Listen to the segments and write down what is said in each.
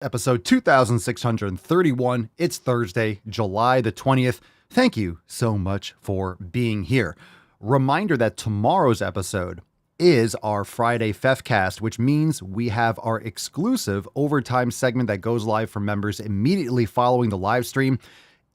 Episode 2631. It's Thursday, July the 20th. Thank you so much for being here. Reminder that tomorrow's episode is our Friday Fefcast, which means we have our exclusive overtime segment that goes live for members immediately following the live stream.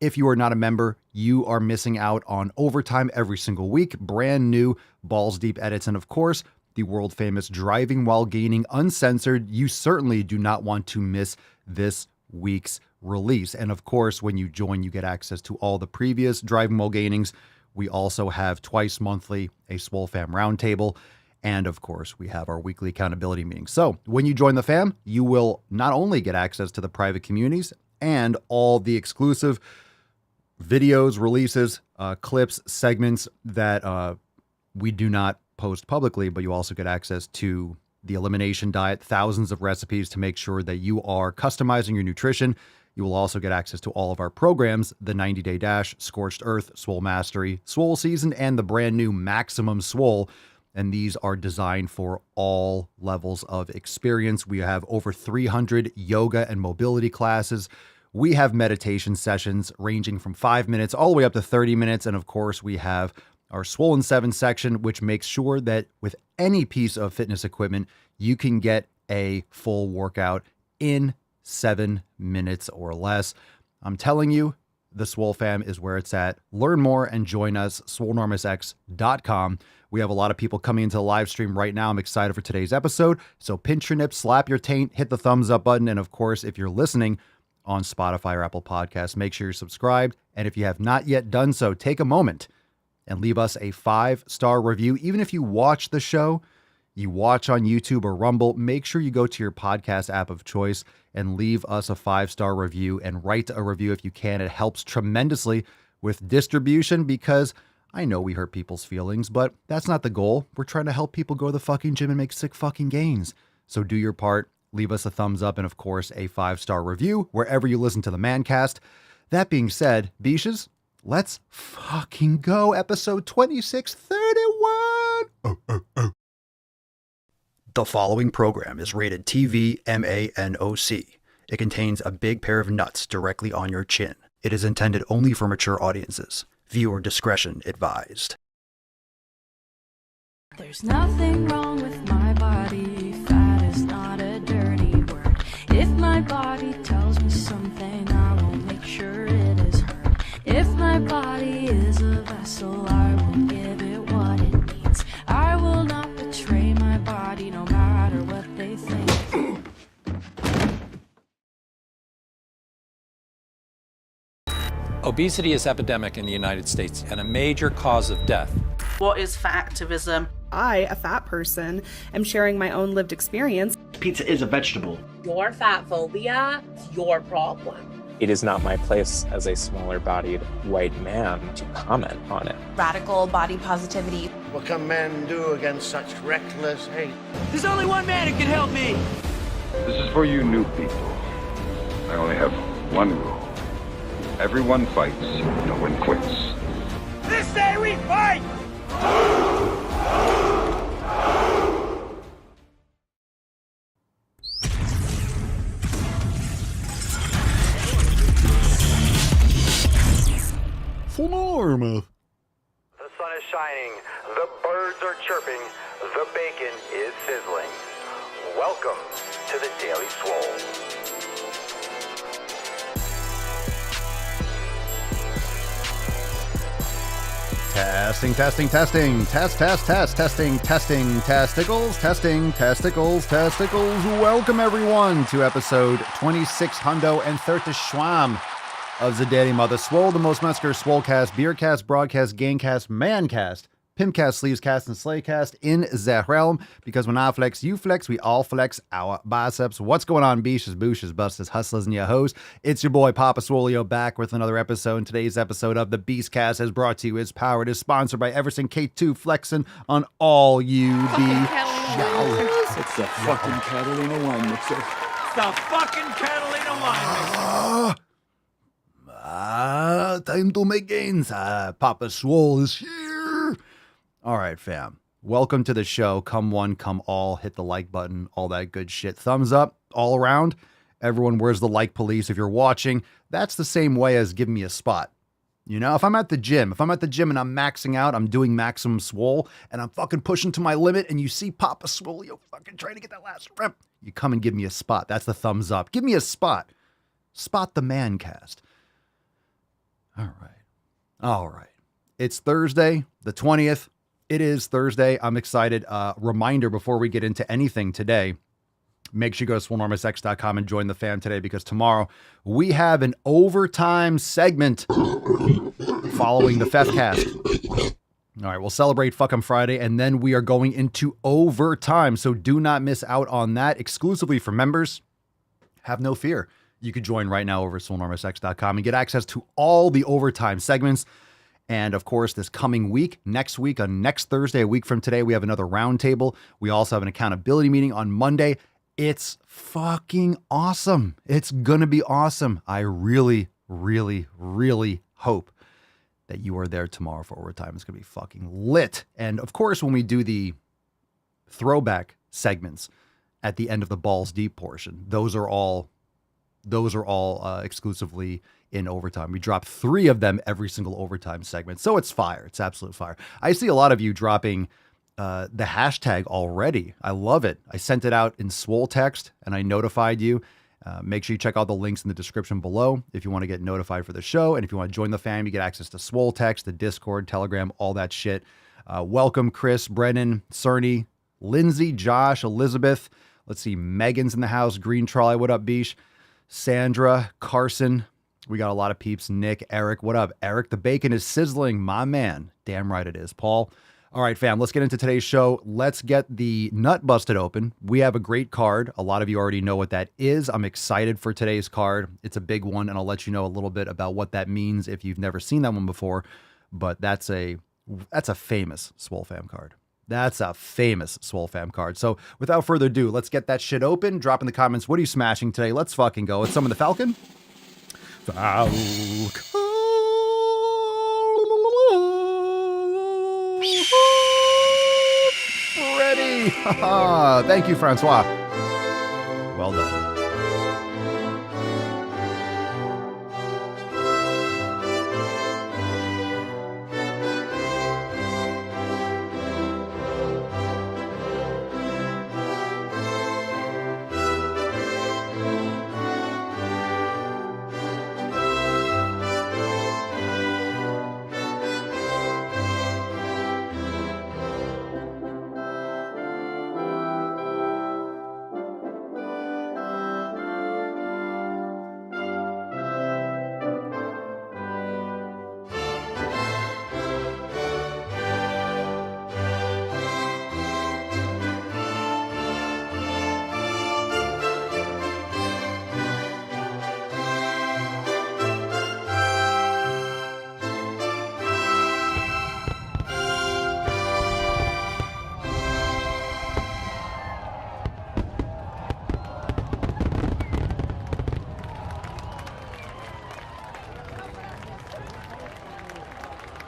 If you are not a member, you are missing out on overtime every single week, brand new balls deep edits, and of course, the world famous Driving While Gaining Uncensored. You certainly do not want to miss this week's release. And of course, when you join, you get access to all the previous Driving While Gainings. We also have twice monthly a Swole Fam Roundtable. And of course, we have our weekly accountability meetings. So when you join the fam, you will not only get access to the private communities and all the exclusive videos, releases, clips, segments that we do not post publicly, but you also get access to the elimination diet, thousands of recipes to make sure that you are customizing your nutrition. You will also get access to all of our programs, the 90-Day Dash, Scorched Earth, Swole Mastery, Swole Season, and the brand new Maximum Swole. And these are designed for all levels of experience. We have over 300 yoga and mobility classes. We have meditation sessions ranging from 5 minutes all the way up to 30 minutes. And of course, we have our Swollen 7 section, which makes sure that with any piece of fitness equipment, you can get a full workout in 7 minutes or less. I'm telling you, the Swole Fam is where it's at. Learn more and join us, swolenormousx.com. We have a lot of people coming into the live stream right now. I'm excited for today's episode. So pinch your nips, slap your taint, hit the thumbs up button. And of course, if you're listening on Spotify or Apple Podcasts, make sure you're subscribed. And if you have not yet done so, take a moment and leave us a 5-star review. Even if you watch the show, you watch on YouTube or Rumble, make sure you go to your podcast app of choice and leave us a 5-star review and write a review if you can. It helps tremendously with distribution because I know we hurt people's feelings, but that's not the goal. We're trying to help people go to the fucking gym and make sick fucking gains. So do your part, leave us a thumbs up, and of course, a 5-star review wherever you listen to the Mancast. That being said, Beaches, let's fucking go. Episode 2631. The following program is rated TV MANOC. It contains a big pair of nuts directly on your chin. It is intended only for mature audiences. Viewer discretion advised. There's nothing wrong with my body. Fat is not a dirty word. If my body tells me something, I will make sure it is heard. If my body is a vessel, I will give it what it needs. I will not betray my body, no matter what they think. Obesity is epidemic in the United States and a major cause of death. What is fat activism? I, a fat person, am sharing my own lived experience. Pizza is a vegetable. Your fat phobia is your problem. It is not my place as a smaller-bodied white man to comment on it. Radical body positivity. What can men do against such reckless hate? There's only one man who can help me. This is for you new people. I only have one rule. Everyone fights, no one quits. This day we fight! Norma. The sun is shining, the birds are chirping, the bacon is sizzling. Welcome to the Daily Swole. Testing. Testing, testicles. Welcome everyone to episode 2630 of the Daily Mother Swole, the most muscular swolecast, beercast, broadcast, gamecast, mancast, pimpcast, sleevescast, and slaycast in the realm. Because when I flex, you flex, we all flex our biceps. What's going on, beaches, booshes, busters, hustlers, and your hoes? It's your boy Papa Swolio back with another episode. And today's episode of the Beastcast is brought to you, is powered, is sponsored by Everson K2 flexing on all you It's the fucking Catalina wine mixer. It's the fucking Catalina wine mixer. Time to make gains. Papa Swole is here. All right, fam. Welcome to the show. Come one, come all. Hit the like button. All that good shit. Thumbs up all around. Everyone, where's the like police? If you're watching, that's the same way as giving me a spot. You know, if I'm at the gym and I'm maxing out, I'm doing maximum swole and I'm fucking pushing to my limit and you see Papa Swole, you're fucking trying to get that last rep. You come and give me a spot. That's the thumbs up. Give me a spot. Spot the man cast. All right. It's Thursday, the 20th. It is Thursday. I'm excited. Reminder before we get into anything today, make sure you go to swolenormousx.com and join the fam today because tomorrow we have an overtime segment following the Fefcast. All right, we'll celebrate Fuck 'em Friday, and then we are going into overtime. So do not miss out on that exclusively for members. Have no fear. You could join right now over at swolenormousx.com and get access to all the overtime segments. And of course, this coming week, next Thursday, a week from today, we have another roundtable. We also have an accountability meeting on Monday. It's fucking awesome. It's going to be awesome. I really, really, really hope that you are there tomorrow for overtime. It's going to be fucking lit. And of course, when we do the throwback segments at the end of the Balls Deep portion, those are all exclusively in overtime. We drop 3 of them every single overtime segment. So it's fire. It's absolute fire. I see a lot of you dropping the hashtag already. I love it. I sent it out in Swole text and I notified you. Make sure you check out the links in the description below if you want to get notified for the show. And if you want to join the fam, you get access to Swole text, the Discord, Telegram, all that shit. Welcome, Chris, Brennan, Cerny, Lindsay, Josh, Elizabeth. Let's see. Megan's in the house. Green Trolley. What up, Beesh? Sandra, Carson. We got a lot of peeps. Nick, Eric. What up, Eric? The bacon is sizzling. My man. Damn right it is. Paul. All right, fam, let's get into today's show. Let's get the nut busted open. We have a great card. A lot of you already know what that is. I'm excited for today's card. It's a big one, and I'll let you know a little bit about what that means if you've never seen that one before. But that's a famous Swole Fam card. That's a famous Swole Fam card. So without further ado, let's get that shit open. Drop in the comments, what are you smashing today? Let's fucking go. It's some of the Falcon. Ready. Thank you, Francois. Well done.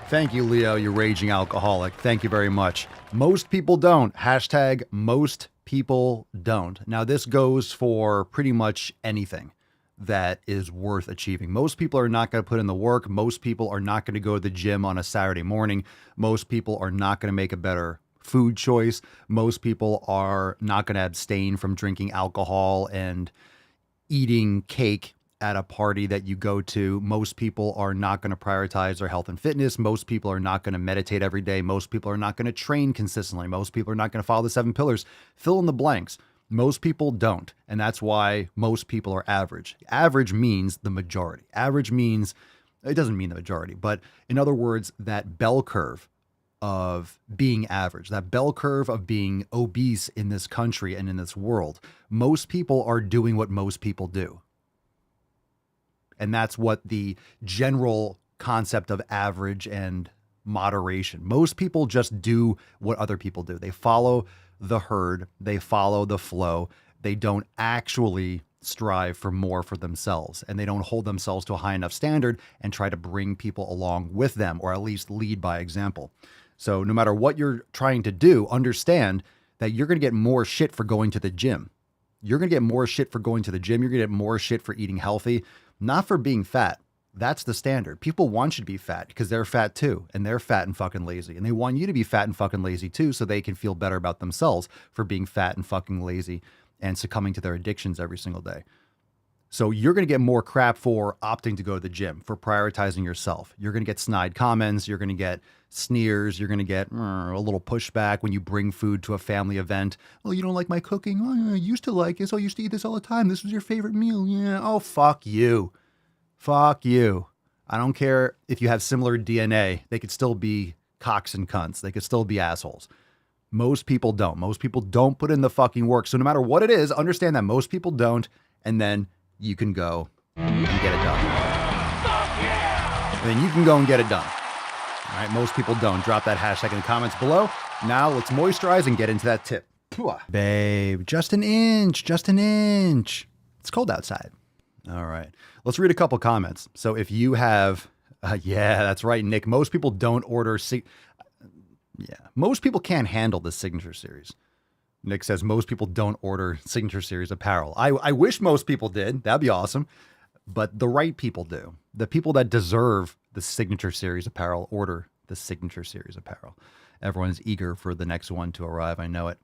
Thank you, Leo, you raging alcoholic. Thank you very much. Most people don't. Hashtag most people don't. Now, this goes for pretty much anything that is worth achieving. Most people are not going to put in the work. Most people are not going to go to the gym on a Saturday morning. Most people are not going to make a better food choice. Most people are not going to abstain from drinking alcohol and eating cake at a party that you go to. Most people are not going to prioritize their health and fitness. Most people are not going to meditate every day. Most people are not going to train consistently. Most people are not going to follow the 7 pillars. Fill in the blanks. Most people don't. And that's why most people are average. Average means the majority. Average means, it doesn't mean the majority, but in other words, that bell curve of being average, that bell curve of being obese in this country and in this world, most people are doing what most people do. And that's what the general concept of average and moderation. Most people just do what other people do. They follow the herd. They follow the flow. They don't actually strive for more for themselves. And they don't hold themselves to a high enough standard and try to bring people along with them, or at least lead by example. So no matter what you're trying to do, understand that you're going to get more shit for going to the gym. You're going to get more shit for going to the gym. You're going to get more shit for eating healthy, not for being fat. That's the standard. People want you to be fat because they're fat too, and they're fat and fucking lazy. And they want you to be fat and fucking lazy too, so they can feel better about themselves for being fat and fucking lazy and succumbing to their addictions every single day. So you're going to get more crap for opting to go to the gym, for prioritizing yourself. You're going to get snide comments. You're going to get sneers. You're going to get a little pushback when you bring food to a family event. Oh, you don't like my cooking? Oh, I used to like it. So I used to eat this all the time. This was your favorite meal. Yeah. Oh, fuck you. Fuck you. I don't care if you have similar DNA. They could still be cocks and cunts. They could still be assholes. Most people don't. Most people don't put in the fucking work. So no matter what it is, understand that most people don't. And then you can go and get it done. And then you can go and get it done. All right, most people don't. Drop that hashtag in the comments below. Now let's moisturize and get into that tip. Babe, just an inch, just an inch. It's cold outside. All right, let's read a couple comments. So if you have, yeah, that's right, Nick. Most people don't order, most people can't handle the Signature Series. Nick says most people don't order Signature Series apparel. I wish most people did. That'd be awesome. But the right people do. The people that deserve the Signature Series apparel order the Signature Series apparel. Everyone's eager for the next one to arrive. I know it.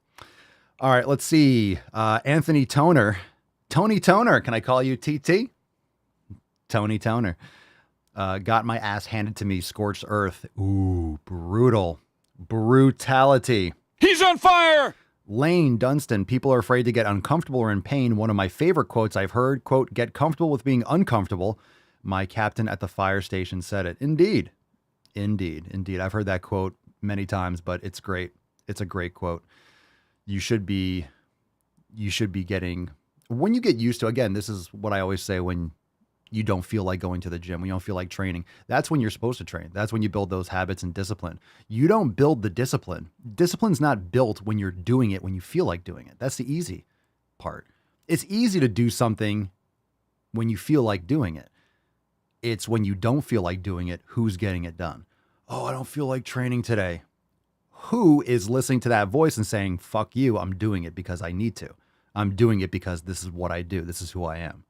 All right, let's see. Anthony Toner. Tony Toner. Can I call you TT? Tony Toner. Got my ass handed to me. Scorched earth. Ooh, brutal. Brutality. He's on fire! Lane Dunstan, people are afraid to get uncomfortable or in pain. One of my favorite quotes I've heard, quote, get comfortable with being uncomfortable. My captain at the fire station said it. Indeed. Indeed. Indeed. I've heard that quote many times, but it's great. It's a great quote. You should be getting, when you get used to, again, this is what I always say when you don't feel like going to the gym, when you don't feel like training, that's when you're supposed to train. That's when you build those habits and discipline. You don't build the discipline. Discipline's not built when you're doing it, when you feel like doing it. That's the easy part. It's easy to do something when you feel like doing it. It's when you don't feel like doing it, who's getting it done. Oh, I don't feel like training today. Who is listening to that voice and saying, fuck you, I'm doing it because I need to. I'm doing it because this is what I do. This is who I am.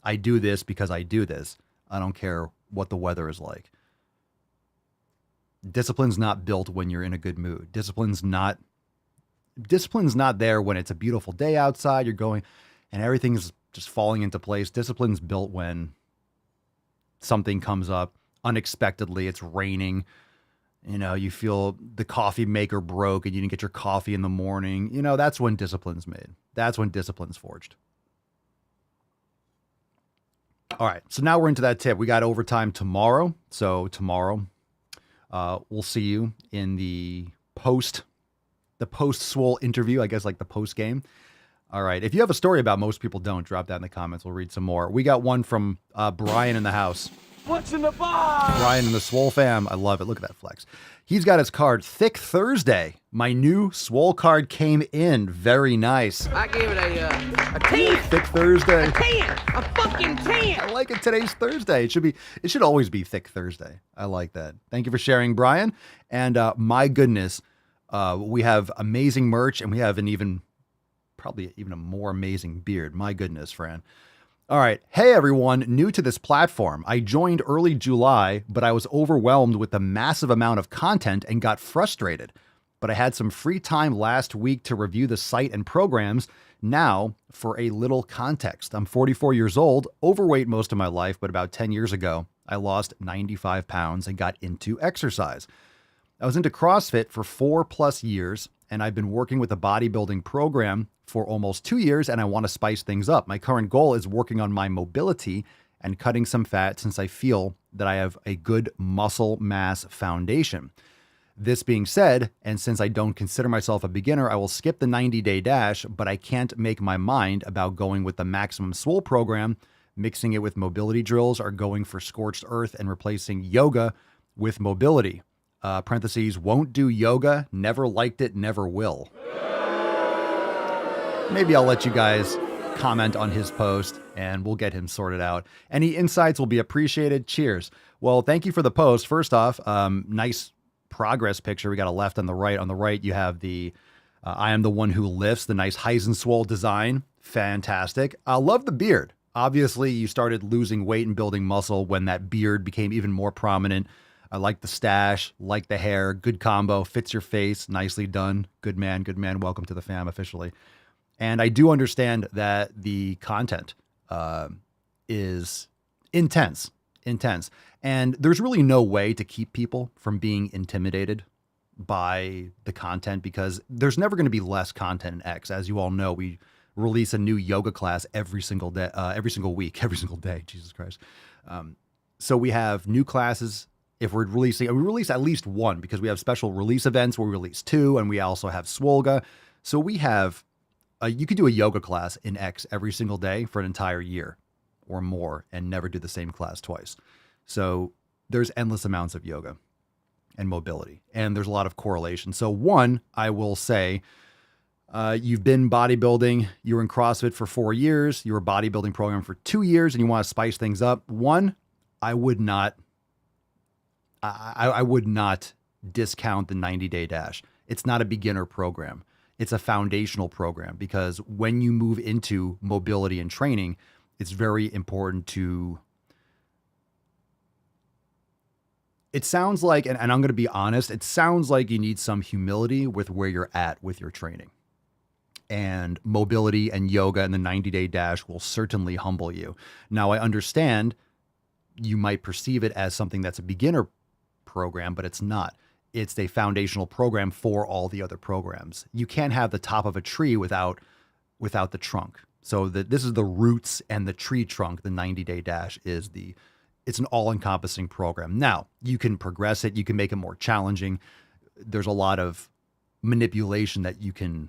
I do this because I do this. I don't care what the weather is like. Discipline's not built when you're in a good mood. Discipline's not there when it's a beautiful day outside, you're going and everything's just falling into place. Discipline's built when something comes up unexpectedly. It's raining. You know, you feel the coffee maker broke and you didn't get your coffee in the morning. You know, that's when discipline's made. That's when discipline's forged. All right, so now we're into that tip. We got overtime tomorrow. So tomorrow, we'll see you in the post Swole interview, I guess, like the post game. All right, if you have a story about most people don't, drop that in the comments. We'll read some more. We got one from Brian in the house. What's in the box? Brian in the Swole fam. I love it. Look at that flex. He's got his card, Thick Thursday. My new Swole card came in. Very nice. I gave it a 10. Thick Thursday. A 10. A fucking 10. I like it. Today's Thursday. It should always be Thick Thursday. I like that. Thank you for sharing, Brian. And my goodness, we have amazing merch and we have probably even a more amazing beard. My goodness, Fran. All right. Hey, everyone. New to this platform. I joined early July, but I was overwhelmed with the massive amount of content and got frustrated. But I had some free time last week to review the site and programs. Now, for a little context, I'm 44 years old, overweight most of my life, but about 10 years ago, I lost 95 pounds and got into exercise. I was into CrossFit for 4+ years, and I've been working with a bodybuilding program for almost 2 years, and I want to spice things up. My current goal is working on my mobility and cutting some fat since I feel that I have a good muscle mass foundation. This being said, and since I don't consider myself a beginner, I will skip the 90-day dash, but I can't make my mind about going with the Maximum Swole program, mixing it with mobility drills, or going for scorched earth and replacing yoga with mobility. Parentheses, won't do yoga, never liked it, never will. Maybe I'll let you guys comment on his post and we'll get him sorted out. Any insights will be appreciated. Cheers. Well, thank you for the post. First off, nice progress picture. We got a left and the right. On the right, you have the I am the one who lifts, the nice Heisen Swole design. Fantastic. I love the beard. Obviously, you started losing weight and building muscle when that beard became even more prominent. I like the stash, like the hair, good combo, fits your face, nicely done. Good man, good man. Welcome to the fam officially. And I do understand that the content is intense. And there's really no way to keep people from being intimidated by the content because there's never going to be less content in X. As you all know, we release a new yoga class every single day, every single week, every single day. Jesus Christ. So we have new classes. If we're releasing, we release at least one because we have special release events where we release two, and we also have Swolga. So we have, you could do a yoga class in X every single day for an entire year or more and never do the same class twice. So there's endless amounts of yoga and mobility, and there's a lot of correlation. So one, I will say, you've been bodybuilding, you were in CrossFit for 4 years, you were a bodybuilding program for 2 years, and you want to spice things up. One, I would not discount the 90-day dash. It's not a beginner program. It's a foundational program because when you move into mobility and training, it's very important to, it sounds like, and I'm going to be honest, it sounds like you need some humility with where you're at with your training. And mobility and yoga and the 90-day dash will certainly humble you. Now, I understand you might perceive it as something that's a beginner program, but it's not. It's a foundational program for all the other programs. You can't have the top of a tree without the trunk. So this is the roots and the tree trunk. The 90-day dash it's an all-encompassing program. Now, you can progress it. You can make it more challenging. There's a lot of manipulation that you can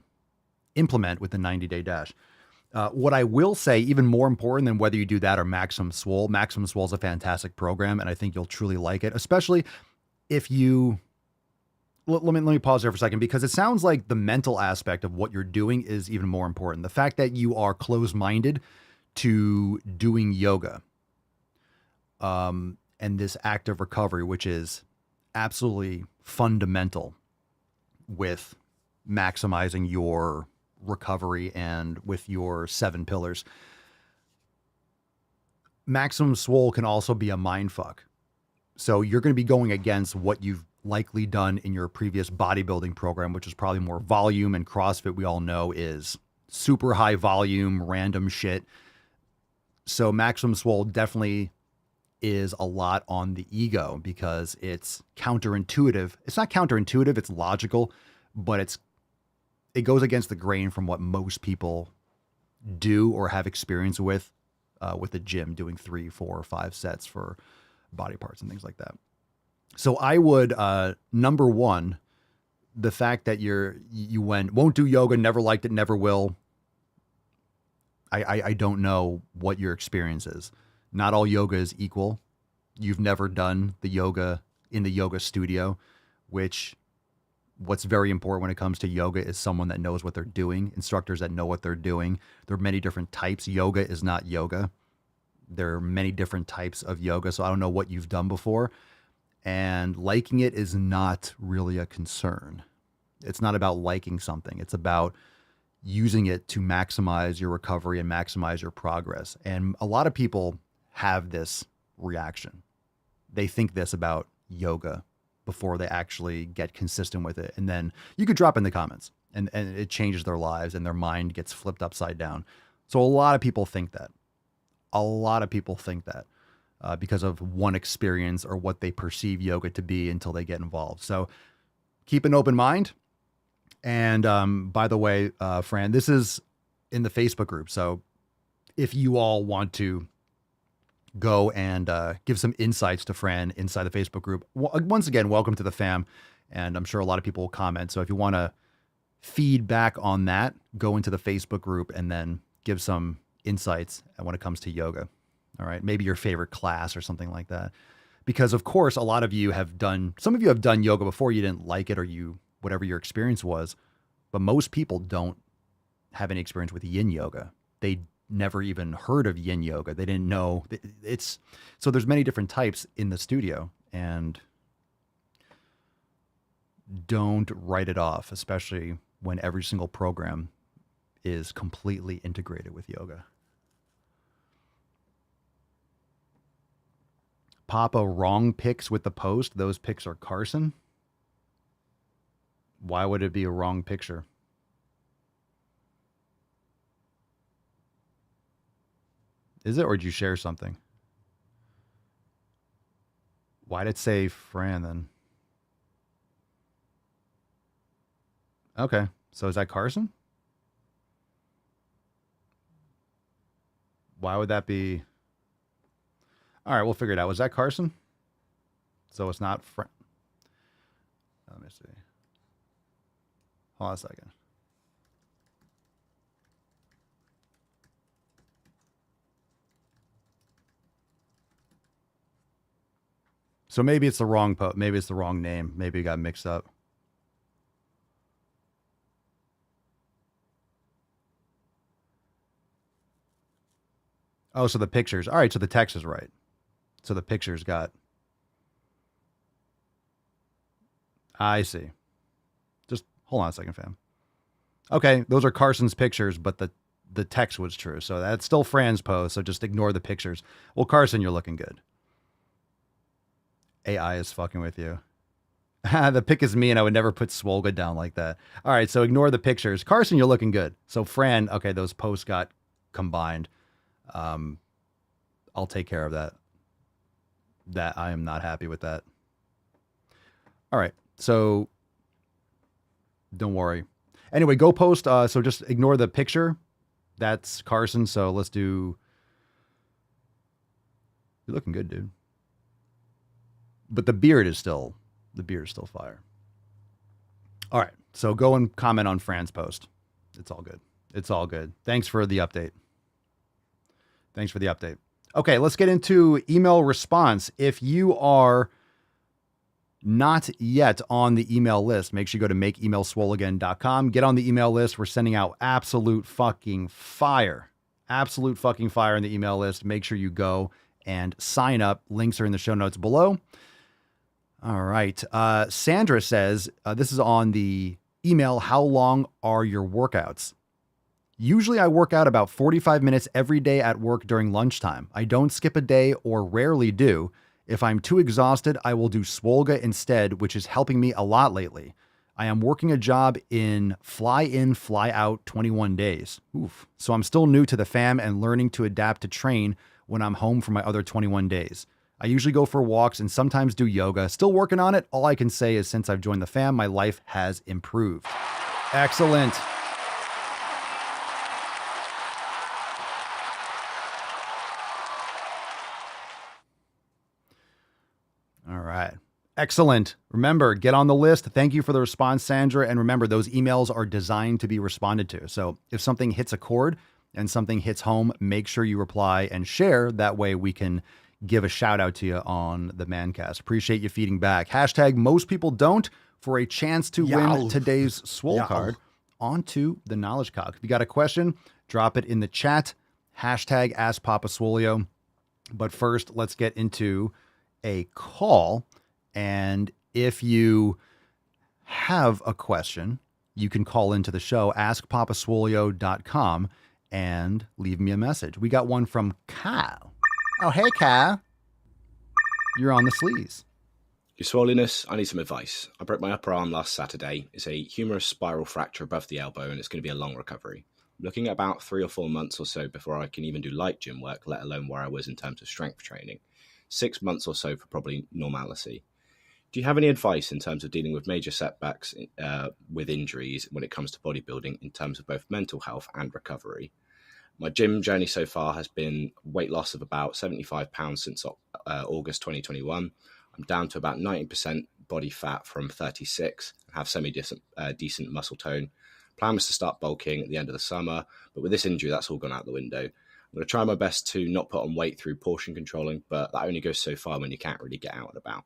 implement with the 90-day dash. What I will say, even more important than whether you do that or Maximum Swole, Maximum Swole is a fantastic program, and I think you'll truly like it, especially if you, let me pause there for a second, because it sounds like the mental aspect of what you're doing is even more important. The fact that you are closed-minded to doing yoga, and this active recovery, which is absolutely fundamental with maximizing your recovery and with your 7 pillars. Maximum Swole can also be a mind fuck. So you're going to be going against what you've likely done in your previous bodybuilding program, which is probably more volume, and CrossFit, we all know, is super high volume, random shit. So Maximum Swole definitely is a lot on the ego because it's counterintuitive. It's not counterintuitive, it's logical, but it goes against the grain from what most people do or have experience with the gym, doing 3, 4, or 5 sets for body parts and things like that. So I would, number one, the fact that you won't do yoga, never liked it, never will. I don't know what your experience is. Not all yoga is equal. You've never done the yoga in the yoga studio, which what's very important when it comes to yoga is someone that knows what they're doing, instructors that know what they're doing. There are many different types. Yoga is not yoga. There are many different types of yoga. So I don't know what you've done before. And liking it is not really a concern. It's not about liking something. It's about using it to maximize your recovery and maximize your progress. And a lot of people have this reaction. They think this about yoga before they actually get consistent with it. And then you could drop in the comments and it changes their lives and their mind gets flipped upside down. So a lot of people think that. Because of one experience or what they perceive yoga to be until they get involved. So keep an open mind. And by the way, Fran, this is in the Facebook group. So if you all want to go and give some insights to Fran inside the Facebook group, once again, welcome to the fam. And I'm sure a lot of people will comment. So if you want to feedback on that, go into the Facebook group and then give some insights when it comes to yoga. All right. Maybe your favorite class or something like that. Because of course, some of you have done yoga before, you didn't like it or whatever your experience was, but most people don't have any experience with yin yoga. They never even heard of yin yoga. They didn't know so there's many different types in the studio, and don't write it off, especially when every single program is completely integrated with yoga. Papa wrong pics with the post. Those pics are Carson. Why would it be a wrong picture? Is it, or did you share something? Why did it say Fran then? Okay, so is that Carson? Why would that be? All right, we'll figure it out. Was that Carson? So it's not Fran. Let me see. Hold on a second. So maybe it's the wrong maybe it's the wrong name. Maybe it got mixed up. Oh, so the pictures. All right, so the text is right. So the pictures got. I see. Just hold on a second, fam. Okay, those are Carson's pictures, but the text was true. So that's still Fran's post, so just ignore the pictures. Well, Carson, you're looking good. AI is fucking with you. The pic is me, and I would never put Swolga down like that. All right, so ignore the pictures. Carson, you're looking good. So Fran, okay, those posts got combined. I'll take care of that. That I am not happy with that. All right, so don't worry. Anyway, go post. So just ignore the picture. That's Carson. So let's do. You're looking good, dude. But the beard is still fire. All right, so go and comment on Fran's post. It's all good. It's all good. Thanks for the update. Okay, let's get into email response. If you are not yet on the email list, make sure you go to makeemailswoleagain.com. Get on the email list. We're sending out absolute fucking fire in the email list. Make sure you go and sign up. Links are in the show notes below. All right. Sandra says, this is on the email, how long are your workouts? Usually I work out about 45 minutes every day at work during lunchtime. I don't skip a day or rarely do. If I'm too exhausted, I will do Swolga instead, which is helping me a lot lately. I am working a job in, fly out 21 days. Oof. So I'm still new to the fam and learning to adapt to train when I'm home for my other 21 days. I usually go for walks and sometimes do yoga. Still working on it. All I can say is since I've joined the fam, my life has improved. Excellent. All right. Excellent. Remember, get on the list. Thank you for the response, Sandra. And remember, those emails are designed to be responded to. So if something hits a chord and something hits home, make sure you reply and share. That way we can give a shout out to you on the Mancast. Appreciate you feeding back. Hashtag most people don't for a chance to win today's Swole card onto the Knowledge Cock. If you got a question, drop it in the chat. Hashtag Ask Papa Swolio. But first, let's get into a call. And if you have a question, you can call into the show, askpapaswolio.com, and leave me a message. We got one from Kyle. Oh, hey, Kyle. You're on the sleaze. Your swoliness, I need some advice. I broke my upper arm last Saturday. It's a humerus spiral fracture above the elbow, and it's going to be a long recovery. I'm looking at about 3 or 4 months or so before I can even do light gym work, let alone where I was in terms of strength training. 6 months or so for probably normality. Do you have any advice in terms of dealing with major setbacks with injuries when it comes to bodybuilding in terms of both mental health and recovery? My gym journey so far has been weight loss of about 75 pounds since August 2021. I'm down to about 90% body fat from 36 and have semi-decent muscle tone. Plan was to start bulking at the end of the summer, but with this injury, that's all gone out the window. I'm going to try my best to not put on weight through portion controlling, but that only goes so far when you can't really get out and about.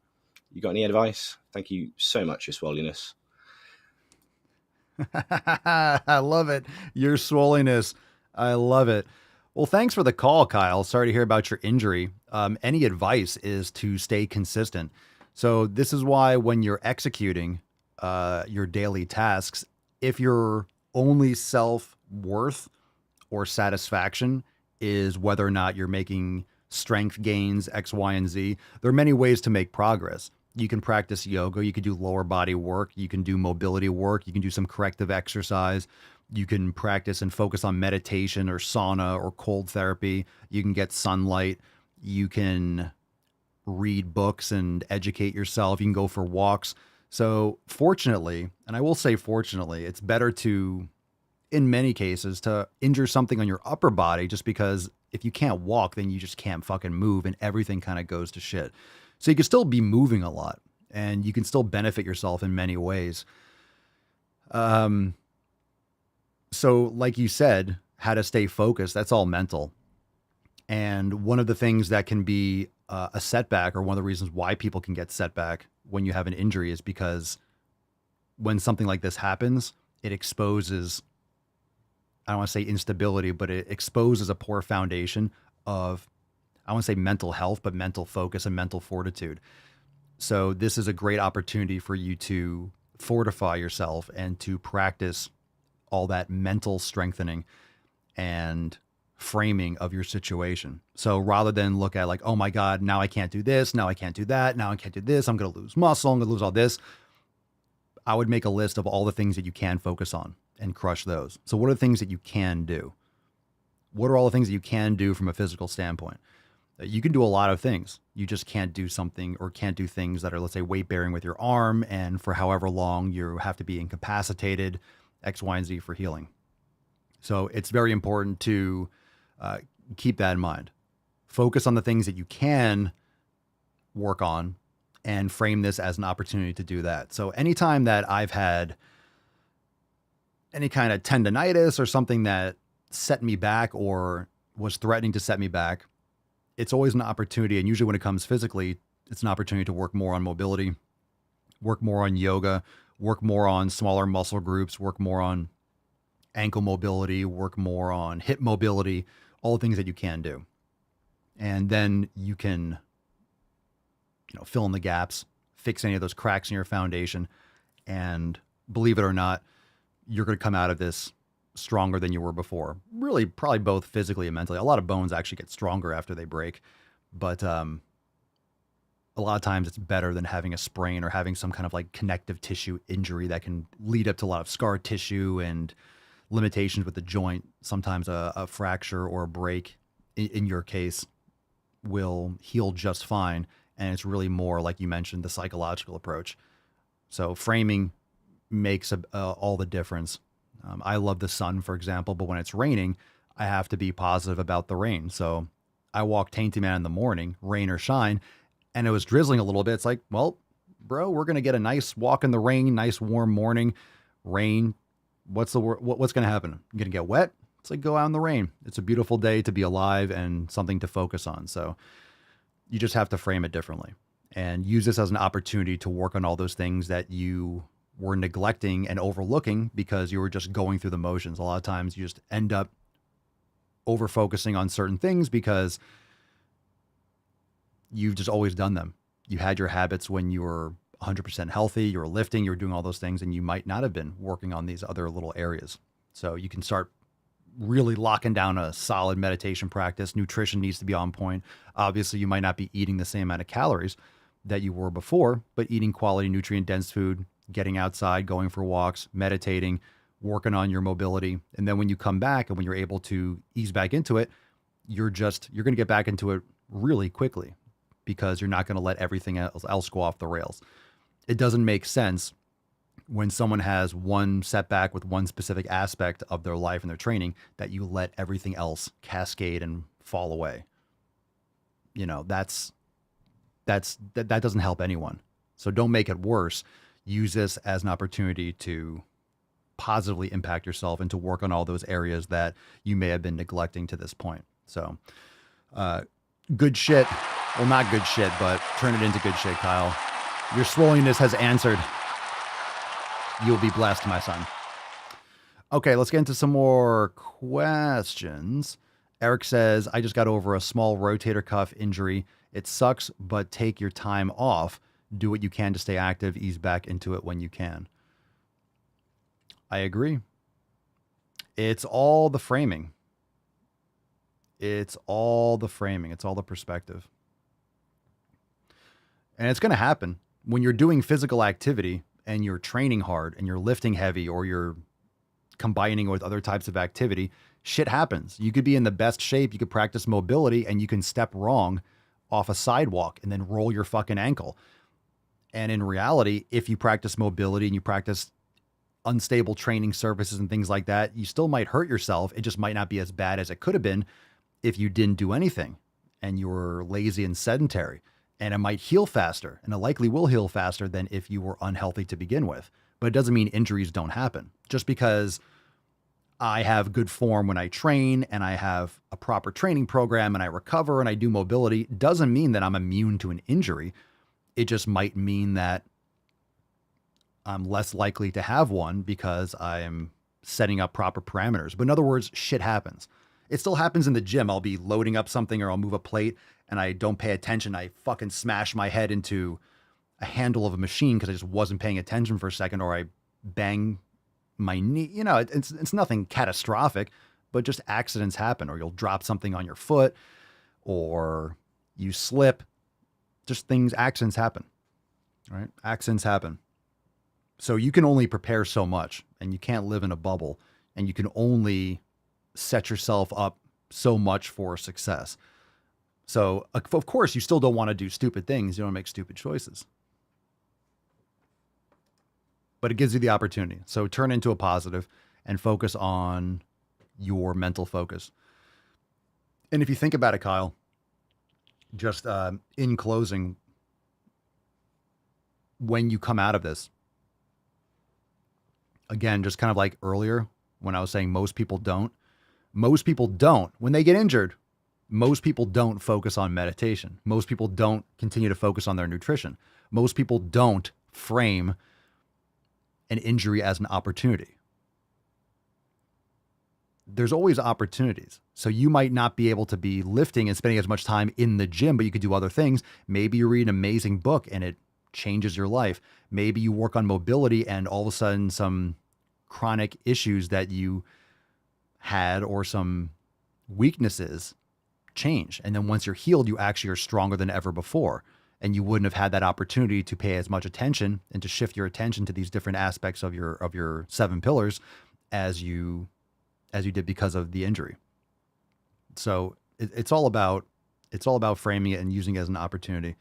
You got any advice? Thank you so much, your swoliness. I love it. Your swoliness. I love it. Well, thanks for the call, Kyle. Sorry to hear about your injury. Any advice is to stay consistent. So this is why when you're executing your daily tasks, if you're only worth or satisfaction is whether or not you're making strength gains, X, Y, and Z. There are many ways to make progress. You can practice yoga. You can do lower body work. You can do mobility work. You can do some corrective exercise. You can practice and focus on meditation or sauna or cold therapy. You can get sunlight. You can read books and educate yourself. You can go for walks. So fortunately, and I will say fortunately, it's better to, in many cases, to injure something on your upper body, just because if you can't walk, then you just can't fucking move and everything kind of goes to shit. So you can still be moving a lot and you can still benefit yourself in many ways. So like you said, how to stay focused, that's all mental. And one of the things that can be a setback, or one of the reasons why people can get setback when you have an injury, is because when something like this happens, it exposes, I don't want to say instability, but it exposes a poor foundation of, I don't want to say mental health, but mental focus and mental fortitude. So this is a great opportunity for you to fortify yourself and to practice all that mental strengthening and framing of your situation. So rather than look at like, oh my God, now I can't do this, now I can't do that, now I can't do this, I'm going to lose muscle, I'm going to lose all this, I would make a list of all the things that you can focus on and crush those. So what are the things that you can do? What are all the things that you can do from a physical standpoint? You can do a lot of things. You just can't do something, or can't do things that are, let's say, weight bearing with your arm, and for however long you have to be incapacitated, X, Y, and Z for healing. So it's very important to keep that in mind. Focus on the things that you can work on and frame this as an opportunity to do that. So anytime that I've had any kind of tendonitis or something that set me back or was threatening to set me back, it's always an opportunity. And usually when it comes physically, it's an opportunity to work more on mobility, work more on yoga, work more on smaller muscle groups, work more on ankle mobility, work more on hip mobility, all the things that you can do. And then you can, fill in the gaps, fix any of those cracks in your foundation. And believe it or not, you're going to come out of this stronger than you were before. Really, probably both physically and mentally. A lot of bones actually get stronger after they break, but a lot of times it's better than having a sprain or having some kind of like connective tissue injury that can lead up to a lot of scar tissue and limitations with the joint. Sometimes a fracture or a break, in your case, will heal just fine. And it's really more, like you mentioned, the psychological approach. So framing makes all the difference. I love the sun, for example, but when it's raining, I have to be positive about the rain. So I walk Tainty Man in the morning, rain or shine, and it was drizzling a little bit. It's like, well, bro, we're going to get a nice walk in the rain, nice warm morning, rain. What's going to happen? You're going to get wet? It's like, go out in the rain. It's a beautiful day to be alive and something to focus on. So you just have to frame it differently and use this as an opportunity to work on all those things that you were neglecting and overlooking because you were just going through the motions. A lot of times you just end up over focusing on certain things because you've just always done them. You had your habits when you were 100% healthy, you were lifting, you were doing all those things, and you might not have been working on these other little areas. So you can start really locking down a solid meditation practice. Nutrition needs to be on point. Obviously, you might not be eating the same amount of calories that you were before, but eating quality nutrient-dense food, getting outside, going for walks, meditating, working on your mobility. And then when you come back and when you're able to ease back into it, you're going to get back into it really quickly because you're not going to let everything else go off the rails. It doesn't make sense when someone has one setback with one specific aspect of their life and their training that you let everything else cascade and fall away. That doesn't help anyone. So don't make it worse. Use this as an opportunity to positively impact yourself and to work on all those areas that you may have been neglecting to this point. So, good shit. Well, not good shit, but turn it into good shit, Kyle. Your swollenness has answered. You'll be blessed, my son. Okay, let's get into some more questions. Eric says, I just got over a small rotator cuff injury. It sucks, but take your time off. Do what you can to stay active. Ease back into it when you can. I agree. It's all the framing. It's all the framing. It's all the perspective. And it's going to happen when you're doing physical activity and you're training hard and you're lifting heavy or you're combining with other types of activity. Shit happens. You could be in the best shape. You could practice mobility and you can step wrong off a sidewalk and then roll your fucking ankle. And in reality, if you practice mobility and you practice unstable training surfaces and things like that, you still might hurt yourself. It just might not be as bad as it could have been if you didn't do anything and you were lazy and sedentary. And it might heal faster, and it likely will heal faster than if you were unhealthy to begin with. But it doesn't mean injuries don't happen. Just because I have good form when I train and I have a proper training program and I recover and I do mobility doesn't mean that I'm immune to an injury. It just might mean that I'm less likely to have one because I am setting up proper parameters. But in other words, shit happens. It still happens in the gym. I'll be loading up something or I'll move a plate and I don't pay attention. I fucking smash my head into a handle of a machine because I just wasn't paying attention for a second, or I bang my knee. You know, it's nothing catastrophic, but just accidents happen, or you'll drop something on your foot or you slip. Just accidents happen, right? Accidents happen. So you can only prepare so much and you can't live in a bubble, and you can only set yourself up so much for success. So of course you still don't want to do stupid things. You don't make stupid choices, but it gives you the opportunity. So turn into a positive and focus on your mental focus. And if you think about it, Kyle, just in closing, when you come out of this, again, just kind of like earlier when I was saying most people don't, when they get injured, most people don't focus on meditation. Most people don't continue to focus on their nutrition. Most people don't frame an injury as an opportunity. There's always opportunities. So you might not be able to be lifting and spending as much time in the gym, but you could do other things. Maybe you read an amazing book and it changes your life. Maybe you work on mobility and all of a sudden some chronic issues that you had or some weaknesses change. And then once you're healed, you actually are stronger than ever before. And you wouldn't have had that opportunity to pay as much attention and to shift your attention to these different aspects of your 7 pillars as you did because of the injury. So it's all about framing it and using it as an opportunity.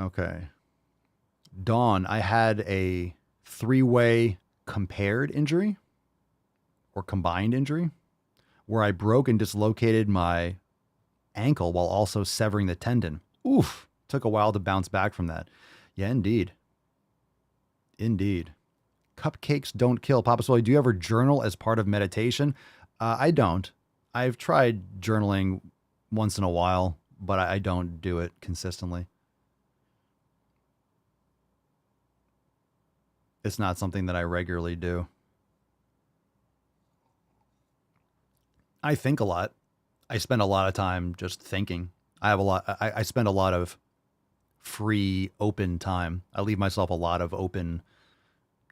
Okay. Dawn, I had a 3-way compared injury or combined injury where I broke and dislocated my ankle while also severing the tendon. Oof. Took a while to bounce back from that. Yeah, indeed. Indeed. Cupcakes don't kill. Papa Swole, do you ever journal as part of meditation? I don't. I've tried journaling once in a while, but I don't do it consistently. It's not something that I regularly do. I think a lot. I spend a lot of time just thinking. I spend a lot of free, open time. I leave myself a lot of open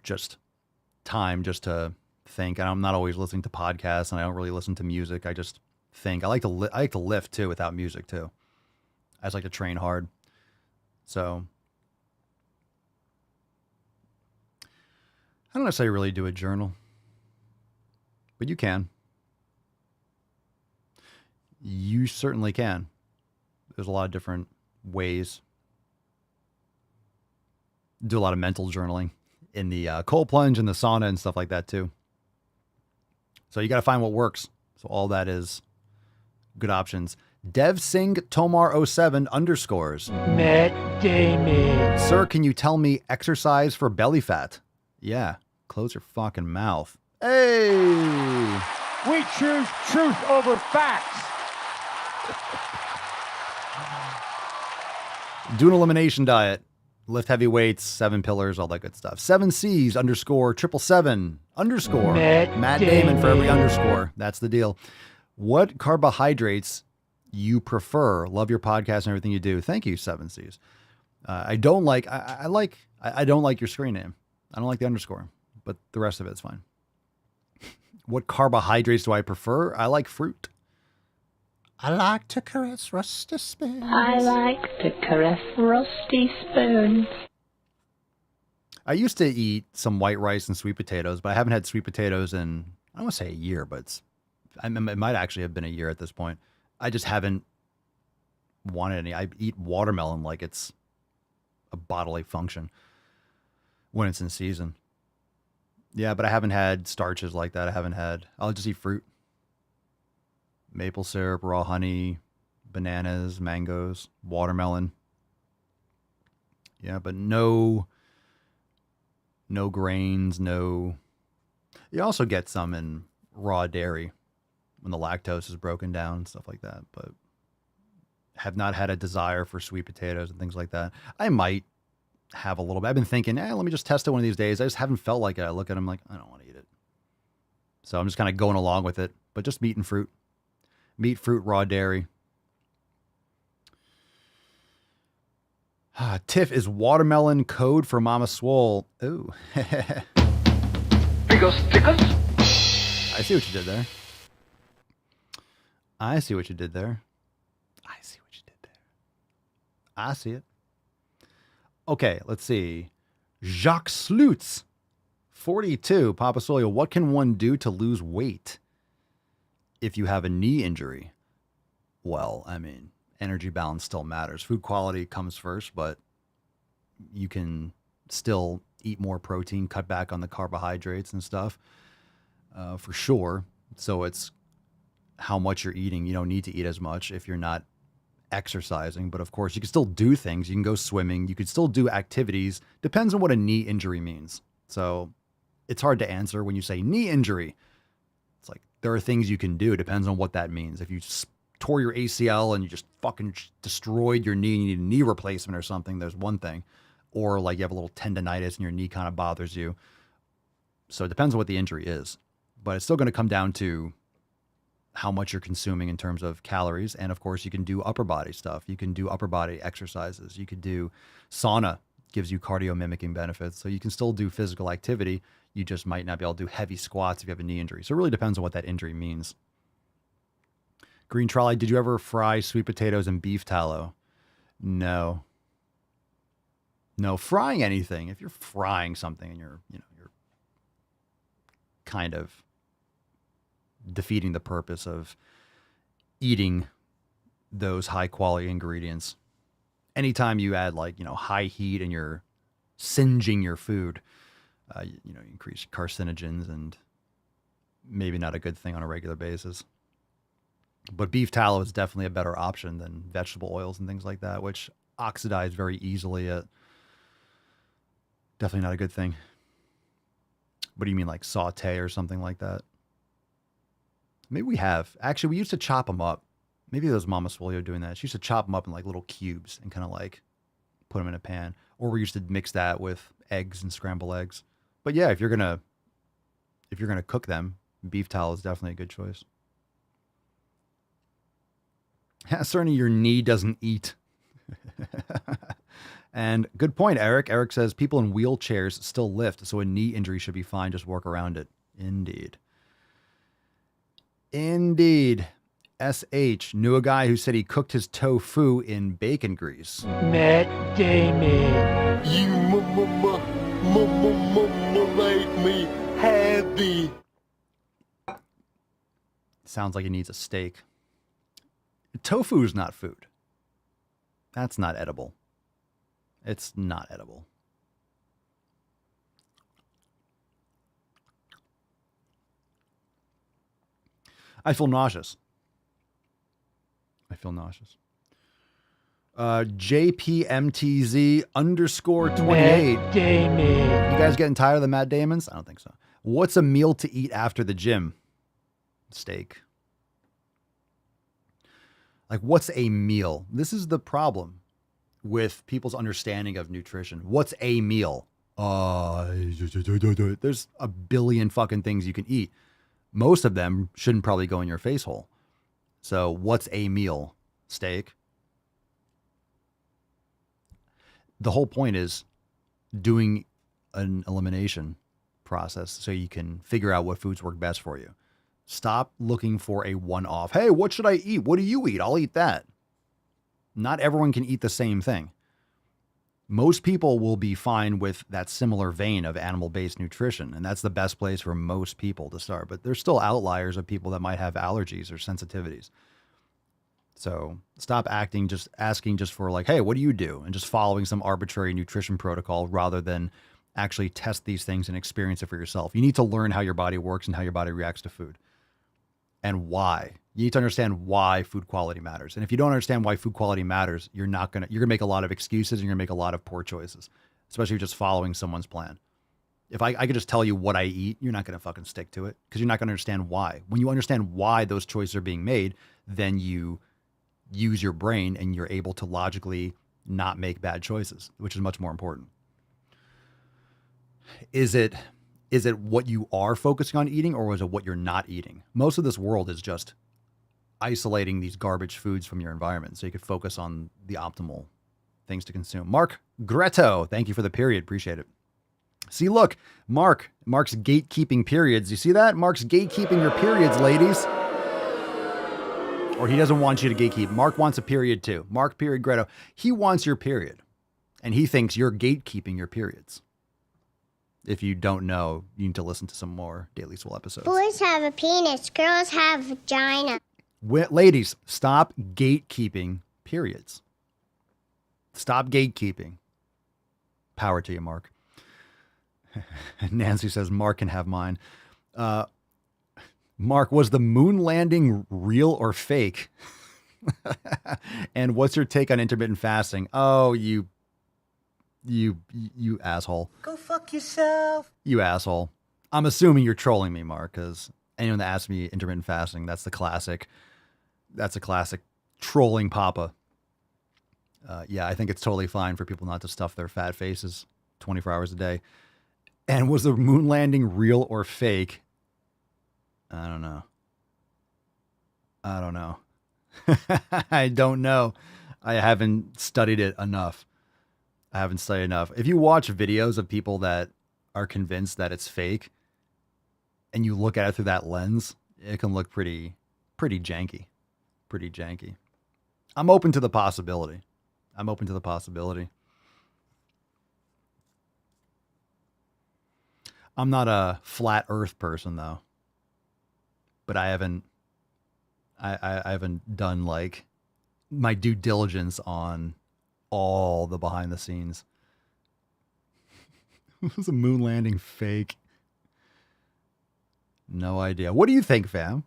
just time just to think. And I'm not always listening to podcasts, and I don't really listen to music. I just think. I like to lift too without music too. I just like to train hard. So I don't necessarily really do a journal, but you can. You certainly can. There's a lot of different ways. Do a lot of mental journaling in the cold plunge and the sauna and stuff like that too. So you got to find what works. So all that is good options. Dev Singh Tomar 07 underscores. Matt Damon. Sir, can you tell me exercise for belly fat? Yeah. Close your fucking mouth. Hey. We choose truth over facts. Do an elimination diet. Lift heavy weights, 7 pillars, all that good stuff. 7Cs underscore 777 underscore Matt Damon for every underscore. That's the deal. What carbohydrates you prefer? Love your podcast and everything you do. Thank you, 7Cs. I don't like your screen name. I don't like the underscore, but the rest of it's fine. What carbohydrates do I prefer? I like fruit. I like to caress rusty spoons. I like to caress rusty spoons. I used to eat some white rice and sweet potatoes, but I haven't had sweet potatoes in, I don't want to say a year, but it might actually have been a year at this point. I just haven't wanted any. I eat watermelon like it's a bodily function when it's in season. Yeah, but I haven't had starches like that. I'll just eat fruit. Maple syrup, raw honey, bananas, mangoes, watermelon. Yeah, but no grains, no. You also get some in raw dairy when the lactose is broken down, stuff like that. But have not had a desire for sweet potatoes and things like that. I might have a little bit. I've been thinking, let me just test it one of these days. I just haven't felt like it. I look at them like, I don't want to eat it. So I'm just kind of going along with it. But just meat and fruit. Meat, fruit, raw dairy. Tiff, is watermelon code for Mama Swole? Ooh. Figures. I see what you did there. I see it. Okay, let's see. Jacques Slutz, 42. Papa Solio, what can one do to lose weight if you have a knee injury? Well, I mean, energy balance still matters. Food quality comes first, but you can still eat more protein, cut back on the carbohydrates and stuff, for sure. So it's how much you're eating. You don't need to eat as much if you're not exercising, but of course you can still do things. You can go swimming. You could still do activities. Depends on what a knee injury means. So it's hard to answer when you say knee injury. It's like there are things you can do. It depends on what that means. If you tore your ACL and you just fucking destroyed your knee and you need a knee replacement or something, there's one thing. Or like you have a little tendonitis and your knee kind of bothers you. So it depends on what the injury is. But it's still going to come down to how much you're consuming in terms of calories. And of course, you can do upper body stuff. You can do upper body exercises. You could do sauna, gives you cardio mimicking benefits. So you can still do physical activity. You just might not be able to do heavy squats if you have a knee injury. So it really depends on what that injury means. Green Trolley, did you ever fry sweet potatoes in beef tallow? No. Frying anything. If you're frying something and you're kind of defeating the purpose of eating those high quality ingredients. Anytime you add high heat and you're singeing your food, you increase carcinogens and maybe not a good thing on a regular basis. But beef tallow is definitely a better option than vegetable oils and things like that, which oxidize very easily. Definitely not a good thing. What do you mean, like saute or something like that? Maybe we have. Actually, we used to chop them up. Maybe it was Mama Swolio doing that. She used to chop them up in like little cubes and kind of like put them in a pan. Or we used to mix that with eggs and scramble eggs. But yeah, if you're gonna cook them, beef tallow is definitely a good choice. Certainly your knee doesn't eat. And good point, Eric. Eric says people in wheelchairs still lift, so a knee injury should be fine. Just work around it. Indeed. SH knew a guy who said he cooked his tofu in bacon grease. Matt Damon, you make me happy. Sounds like he needs a steak. Tofu is not food. That's not edible. It's not edible. I feel nauseous. JPMTZ _28. Matt Damon. You guys getting tired of the Matt Damons? I don't think so. What's a meal to eat after the gym? Steak. Like, what's a meal? This is the problem with people's understanding of nutrition. What's a meal? There's a billion fucking things you can eat. Most of them shouldn't probably go in your face hole. So what's a meal? Steak. The whole point is doing an elimination process so you can figure out what foods work best for you. Stop looking for a one-off. Hey, what should I eat? What do you eat? I'll eat that. Not everyone can eat the same thing. Most people will be fine with that similar vein of animal-based nutrition, and that's the best place for most people to start. But there's still outliers of people that might have allergies or sensitivities. So stop asking just for like, hey, what do you do? And just following some arbitrary nutrition protocol rather than actually test these things and experience it for yourself. You need to learn how your body works and how your body reacts to food and why. You need to understand why food quality matters. And if you don't understand why food quality matters, you're going to make a lot of excuses and you're going to make a lot of poor choices, especially if you're just following someone's plan. If I could just tell you what I eat, you're not going to fucking stick to it because you're not going to understand why. When you understand why those choices are being made, then you use your brain and you're able to logically not make bad choices, which is much more important. Is it what you are focusing on eating or is it what you're not eating? Most of this world is just isolating these garbage foods from your environment so you could focus on the optimal things to consume. Mark Gretto, thank you for the period. Appreciate it. See, look, Mark's gatekeeping periods. You see that? Mark's gatekeeping your periods, ladies. Or he doesn't want you to gatekeep. Mark wants a period too. Mark period Gretto. He wants your period. And he thinks you're gatekeeping your periods. If you don't know, you need to listen to some more Daily Swole episodes. Boys have a penis. Girls have a vagina. Ladies, stop gatekeeping periods. Stop gatekeeping. Power to you, Mark. Nancy says, Mark can have mine. Mark, was the moon landing real or fake? And what's your take on intermittent fasting? Oh, you asshole. Go fuck yourself. You asshole. I'm assuming you're trolling me, Mark, because anyone that asks me intermittent fasting, that's a classic trolling papa. Yeah, I think it's totally fine for people not to stuff their fat faces 24 hours a day. And was the moon landing real or fake? I don't know. I don't know. I haven't studied it enough. If you watch videos of people that are convinced that it's fake and you look at it through that lens, it can look pretty janky. Pretty janky. I'm open to the possibility. I'm not a flat earth person though. But I haven't done like my due diligence on all the behind the scenes. Was a moon landing fake? No idea. What do you think, fam?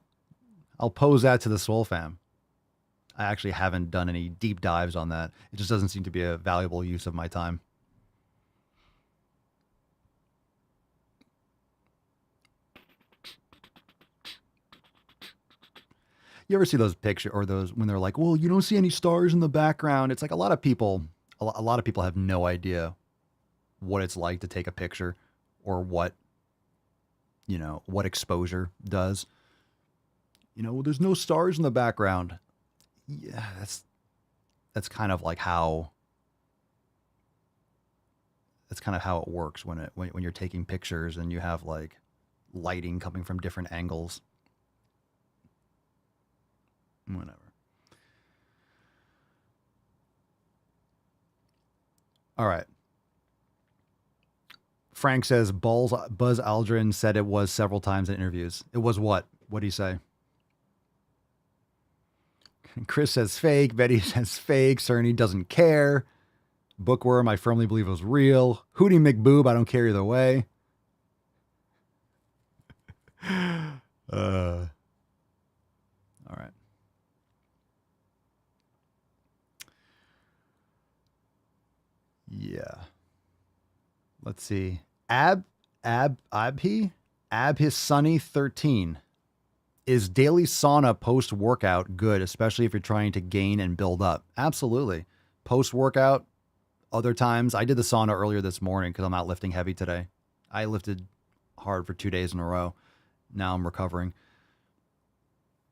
I'll pose that to the Swole fam. I actually haven't done any deep dives on that. It just doesn't seem to be a valuable use of my time. You ever see those pictures or those when they're like, well, you don't see any stars in the background. It's like a lot of people have no idea what it's like to take a picture or what exposure does. Well, there's no stars in the background. Yeah, that's kind of like how it works when you're taking pictures and you have like lighting coming from different angles. Whatever. All right. Frank says Buzz Aldrin said it was several times in interviews. It was what? What did he say? Chris says fake. Betty says fake. Cerny doesn't care. Bookworm, I firmly believe it was real. Hootie McBoob, I don't care either way. All right. Yeah. Let's see. Abhi Sunny 13. Is daily sauna post-workout good, especially if you're trying to gain and build up? Absolutely. Post-workout, other times. I did the sauna earlier this morning because I'm not lifting heavy today. I lifted hard for 2 days in a row. Now I'm recovering.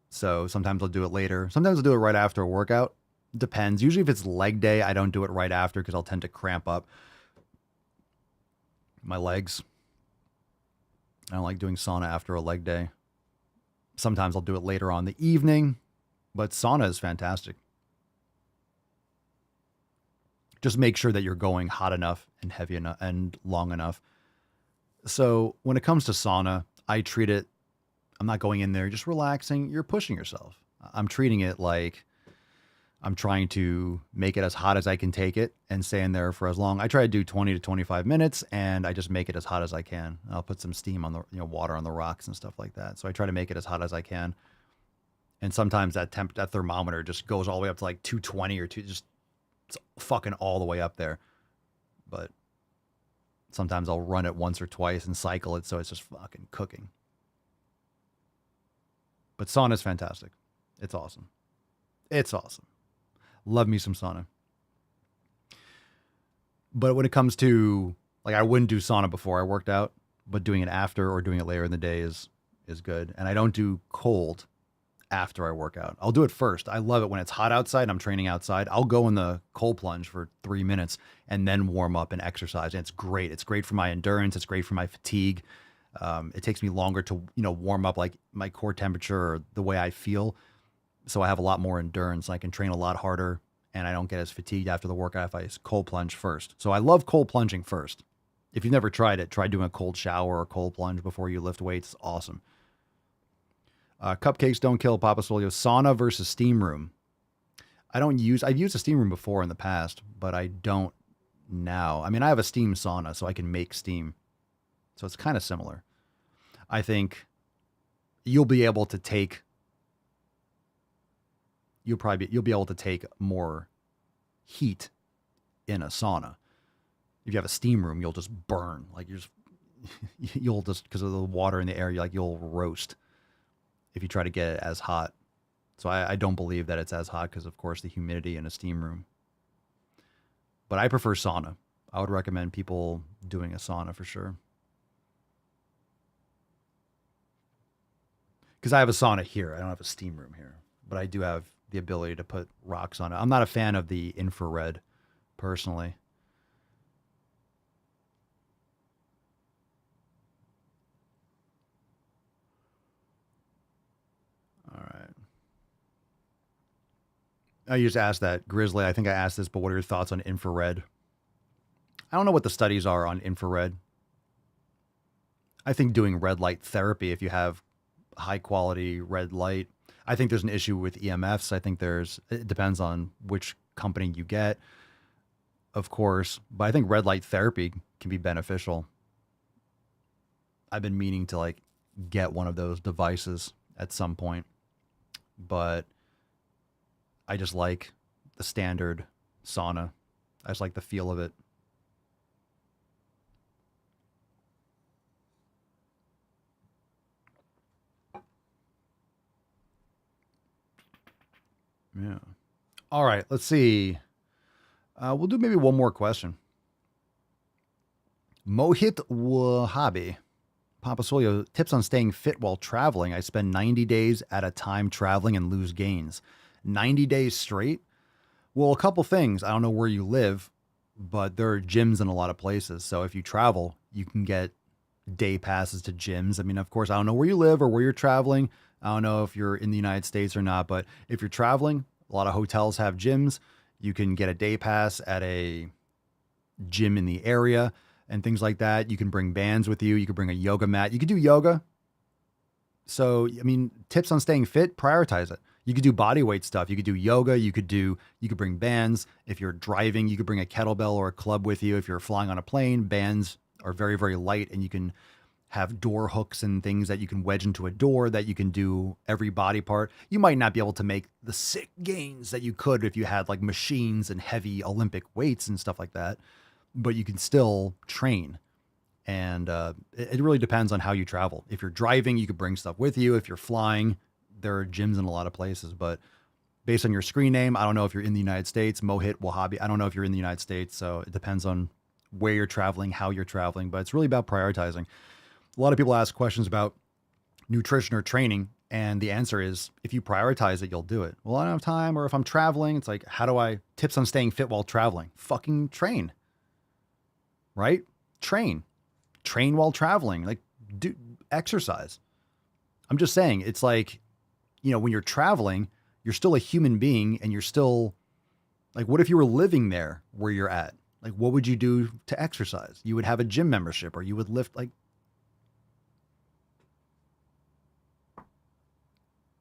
So sometimes I'll do it later. Sometimes I'll do it right after a workout. Depends. Usually if it's leg day, I don't do it right after because I'll tend to cramp up. My legs. I don't like doing sauna after a leg day. Sometimes I'll do it later on in the evening, but sauna is fantastic. Just make sure that you're going hot enough and heavy enough and long enough. So when it comes to sauna, I treat it, I'm not going in there just relaxing. You're pushing yourself. I'm treating it like I'm trying to make it as hot as I can take it and stay in there for as long. I try to do 20 to 25 minutes and I just make it as hot as I can. I'll put some steam on the, water on the rocks and stuff like that. So I try to make it as hot as I can. And sometimes that thermometer just goes all the way up to like 220 or it's fucking all the way up there. But sometimes I'll run it once or twice and cycle it so it's just fucking cooking. But sauna is fantastic. It's awesome. It's awesome. Love me some sauna. But when it comes to, like, I wouldn't do sauna before I worked out, but doing it after or doing it later in the day is good. And I don't do cold after I work out. I'll do it first. I love it when it's hot outside and I'm training outside. I'll go in the cold plunge for 3 minutes and then warm up and exercise. And it's great. It's great for my endurance. It's great for my fatigue. It takes me longer to, warm up like my core temperature or the way I feel. So I have a lot more endurance. I can train a lot harder and I don't get as fatigued after the workout if I cold plunge first. So I love cold plunging first. If you've never tried it, try doing a cold shower or cold plunge before you lift weights. It's awesome. Cupcakes don't kill, Papa Solio. Sauna versus steam room. I've used a steam room before in the past, but I don't now. I mean, I have a steam sauna, so I can make steam. So it's kind of similar. I think you'll be able to take more heat in a sauna. If you have a steam room, you'll just burn. Like you'll just, because of the water in the air, you'll roast if you try to get it as hot. So I don't believe that it's as hot because, of course, the humidity in a steam room. But I prefer sauna. I would recommend people doing a sauna for sure. Because I have a sauna here. I don't have a steam room here. But I do have the ability to put rocks on it. I'm not a fan of the infrared, personally. All right. I just asked that. Grizzly, I think I asked this, but what are your thoughts on infrared? I don't know what the studies are on infrared. I think doing red light therapy, if you have high quality red light, I think there's an issue with EMFs. I think it depends on which company you get, of course, but I think red light therapy can be beneficial. I've been meaning to get one of those devices at some point, but I just like the standard sauna. I just like the feel of it. Yeah. All right. Let's see. We'll do maybe one more question. Mohit Wahabi. Papa Solio, tips on staying fit while traveling. I spend 90 days at a time traveling and lose gains. 90 days straight? Well, a couple things. I don't know where you live, but there are gyms in a lot of places. So if you travel, you can get day passes to gyms. I mean, of course, I don't know where you live or where you're traveling. I don't know if you're in the United States or not, but if you're traveling, a lot of hotels have gyms. You can get a day pass at a gym in the area and things like that. You can bring bands with you. You can bring a yoga mat. You could do yoga. So, I mean, tips on staying fit, prioritize it. You could do body weight stuff. You could do yoga. You could bring bands. If you're driving, you could bring a kettlebell or a club with you. If you're flying on a plane, bands are very, very light and you can have door hooks and things that you can wedge into a door that you can do every body part. You might not be able to make the sick gains that you could if you had machines and heavy Olympic weights and stuff like that, but you can still train. And it really depends on how you travel. If you're driving, you could bring stuff with you. If you're flying, there are gyms in a lot of places, but based on your screen name, I don't know if you're in the United States. Mohit Wahabi, I don't know if you're in the United States. So it depends on where you're traveling, how you're traveling, but it's really about prioritizing. A lot of people ask questions about nutrition or training, and the answer is if you prioritize it, you'll do it. Well, I don't have time, or if I'm traveling, it's tips on staying fit while traveling. Fucking train, right? Train. train while traveling, like do exercise. I'm just saying, it's like, you know, when you're traveling, you're still a human being, and you're still like, what if you were living there where you're at? Like, what would you do to exercise? You would have a gym membership, or you would lift, like,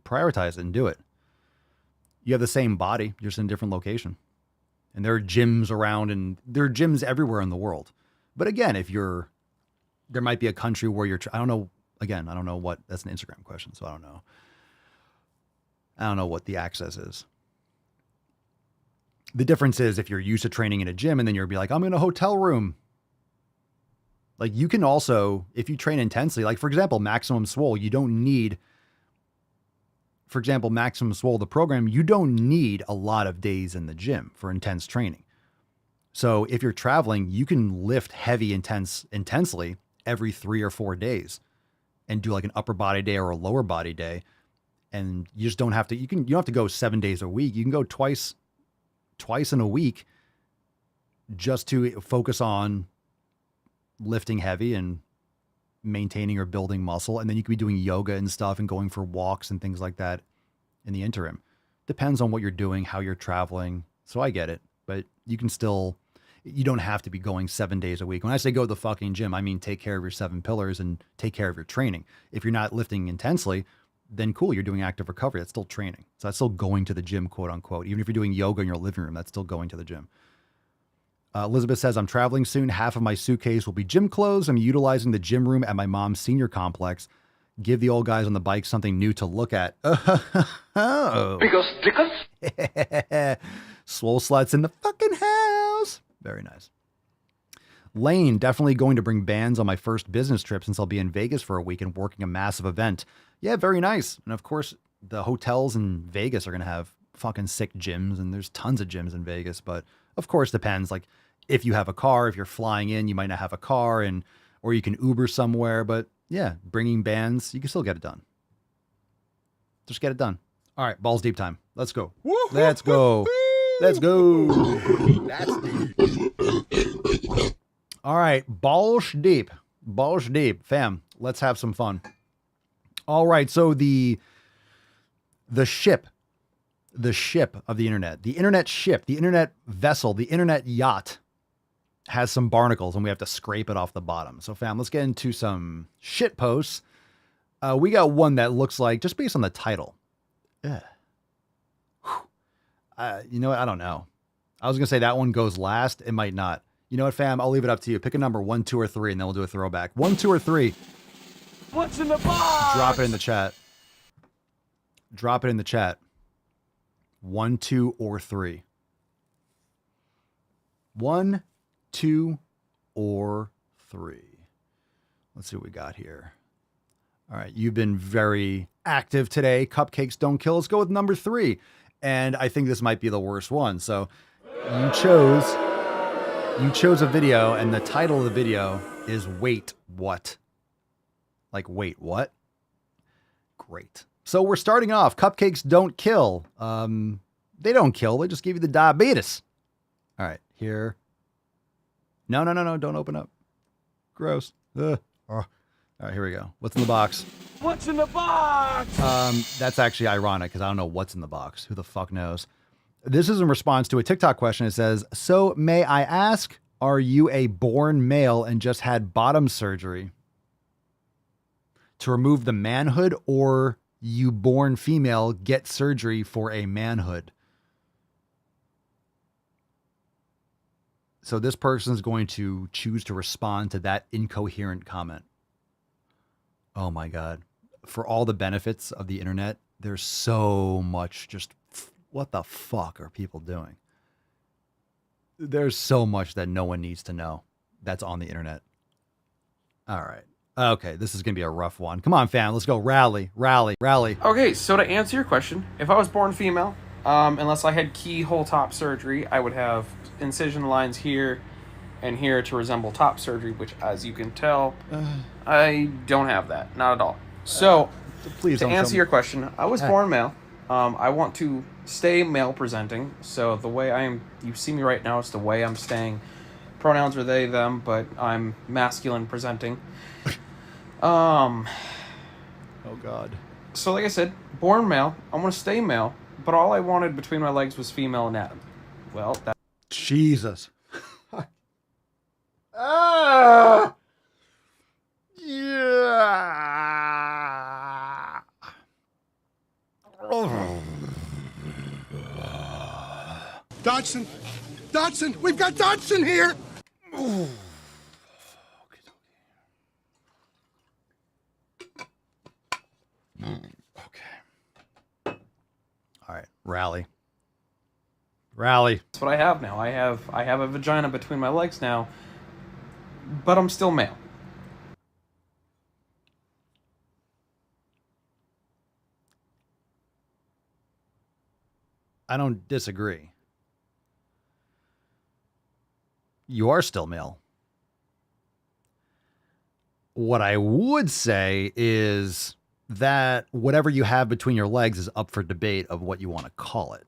prioritize it and do it. You have the same body, you're just in a different location. And there are gyms around, and there are gyms everywhere in the world. But again, there might be a country where I don't know. Again, I don't know what, that's an Instagram question, so I don't know. I don't know what the access is. The difference is if you're used to training in a gym and then you'll be like, I'm in a hotel room. Like, you can also, if you train intensely, like for example, Maximum Swole, you don't need, for example, Maximum Swole, the program, you don't need a lot of days in the gym for intense training. So if you're traveling, you can lift heavy, intensely every 3 or 4 days and do like an upper body day or a lower body day. And you just don't have to, you don't have to go 7 days a week. You can go twice in a week just to focus on lifting heavy and maintaining or building muscle. And then you could be doing yoga and stuff and going for walks and things like that in the interim. Depends on what you're doing, how you're traveling. So I get it, but you can still, you don't have to be going 7 days a week. When I say go to the fucking gym, I mean, take care of your 7 pillars and take care of your training. If you're not lifting intensely, then cool, you're doing active recovery. That's still training. So that's still going to the gym, quote unquote. Even if you're doing yoga in your living room, that's still going to the gym. Elizabeth says, I'm traveling soon. Half of my suitcase will be gym clothes. I'm utilizing the gym room at my mom's senior complex. Give the old guys on the bike something new to look at. Oh. Because stickers? Swole sluts in the fucking house. Very nice. Lane, definitely going to bring bands on my first business trip since I'll be in Vegas for a week and working a massive event. Yeah, very nice. And of course, the hotels in Vegas are going to have fucking sick gyms, and there's tons of gyms in Vegas. But of course, depends. Like if you have a car, if you're flying in, you might not have a car, or you can Uber somewhere. But yeah, bringing bands, you can still get it done. Just get it done. All right, balls deep time. Let's go. Woo-hoo-hoo-hoo. Let's go. Let's go. That's deep. All right, balls deep. Balls deep. Fam, let's have some fun. All right, so the ship of the internet ship, the internet vessel, the internet yacht has some barnacles, and we have to scrape it off the bottom. So fam, let's get into some shit posts. We got one that looks like, just based on the title. You know what? I don't know. I was going to say that one goes last. It might not. You know what, fam? I'll leave it up to you. Pick a number, 1, 2, or 3, and then we'll do a throwback. 1, 2, or 3. What's in the box? Drop it in the chat. Drop it in the chat. 1, 2, or 3. 1, 2, or 3. Let's see what we got here. All right, you've been very active today. Cupcakes don't kill. Let's go with number 3. And I think this might be the worst one. So you chose a video, and the title of the video is Wait, What? Like, wait, what? Great. So we're starting off. Cupcakes don't kill. They don't kill. They just give you the diabetes. All right, here. No. Don't open up. Gross. Ugh. Oh. All right, here we go. What's in the box? What's in the box? That's actually ironic because I don't know what's in the box. Who the fuck knows? This is in response to a TikTok question. It says, so may I ask, are you a born male and just had bottom surgery to remove the manhood, or you born female get surgery for a manhood? So this person is going to choose to respond to that incoherent comment. Oh my God. For all the benefits of the internet, there's so much just, what the fuck are people doing? There's so much that no one needs to know that's on the internet. All right. Okay, this is going to be a rough one. Come on, fam. Let's go. Rally. Okay, so to answer your question, if I was born female, unless I had keyhole top surgery, I would have incision lines here and here to resemble top surgery, which, as you can tell, I don't have that. Not at all. So, please to answer your question, I was born male. I want to stay male presenting. So the way you see me right now is the way I'm staying Pronouns are they, them, but I'm masculine presenting. Oh, God. So like I said, born male. I want to stay male, but all I wanted between my legs was female anatomy. Well, that... Jesus. Ah! Yeah. Oh. Dodson! Dodson! We've got Dodson here! Ooh. Okay. All right. Rally. That's what I have now. I have a vagina between my legs now, but I'm still male. I don't disagree. You are still male. What I would say is that whatever you have between your legs is up for debate of what you want to call it.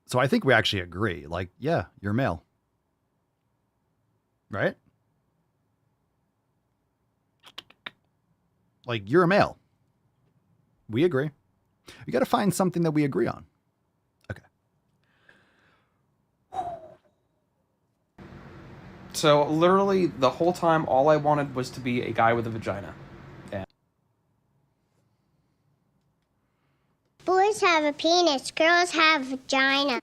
So I think we actually agree. Like, yeah, you're male. Right? Like, you're a male. We agree. We got to find something that we agree on. Okay. So literally the whole time, all I wanted was to be a guy with a vagina. And Boys have a penis, girls have a vagina.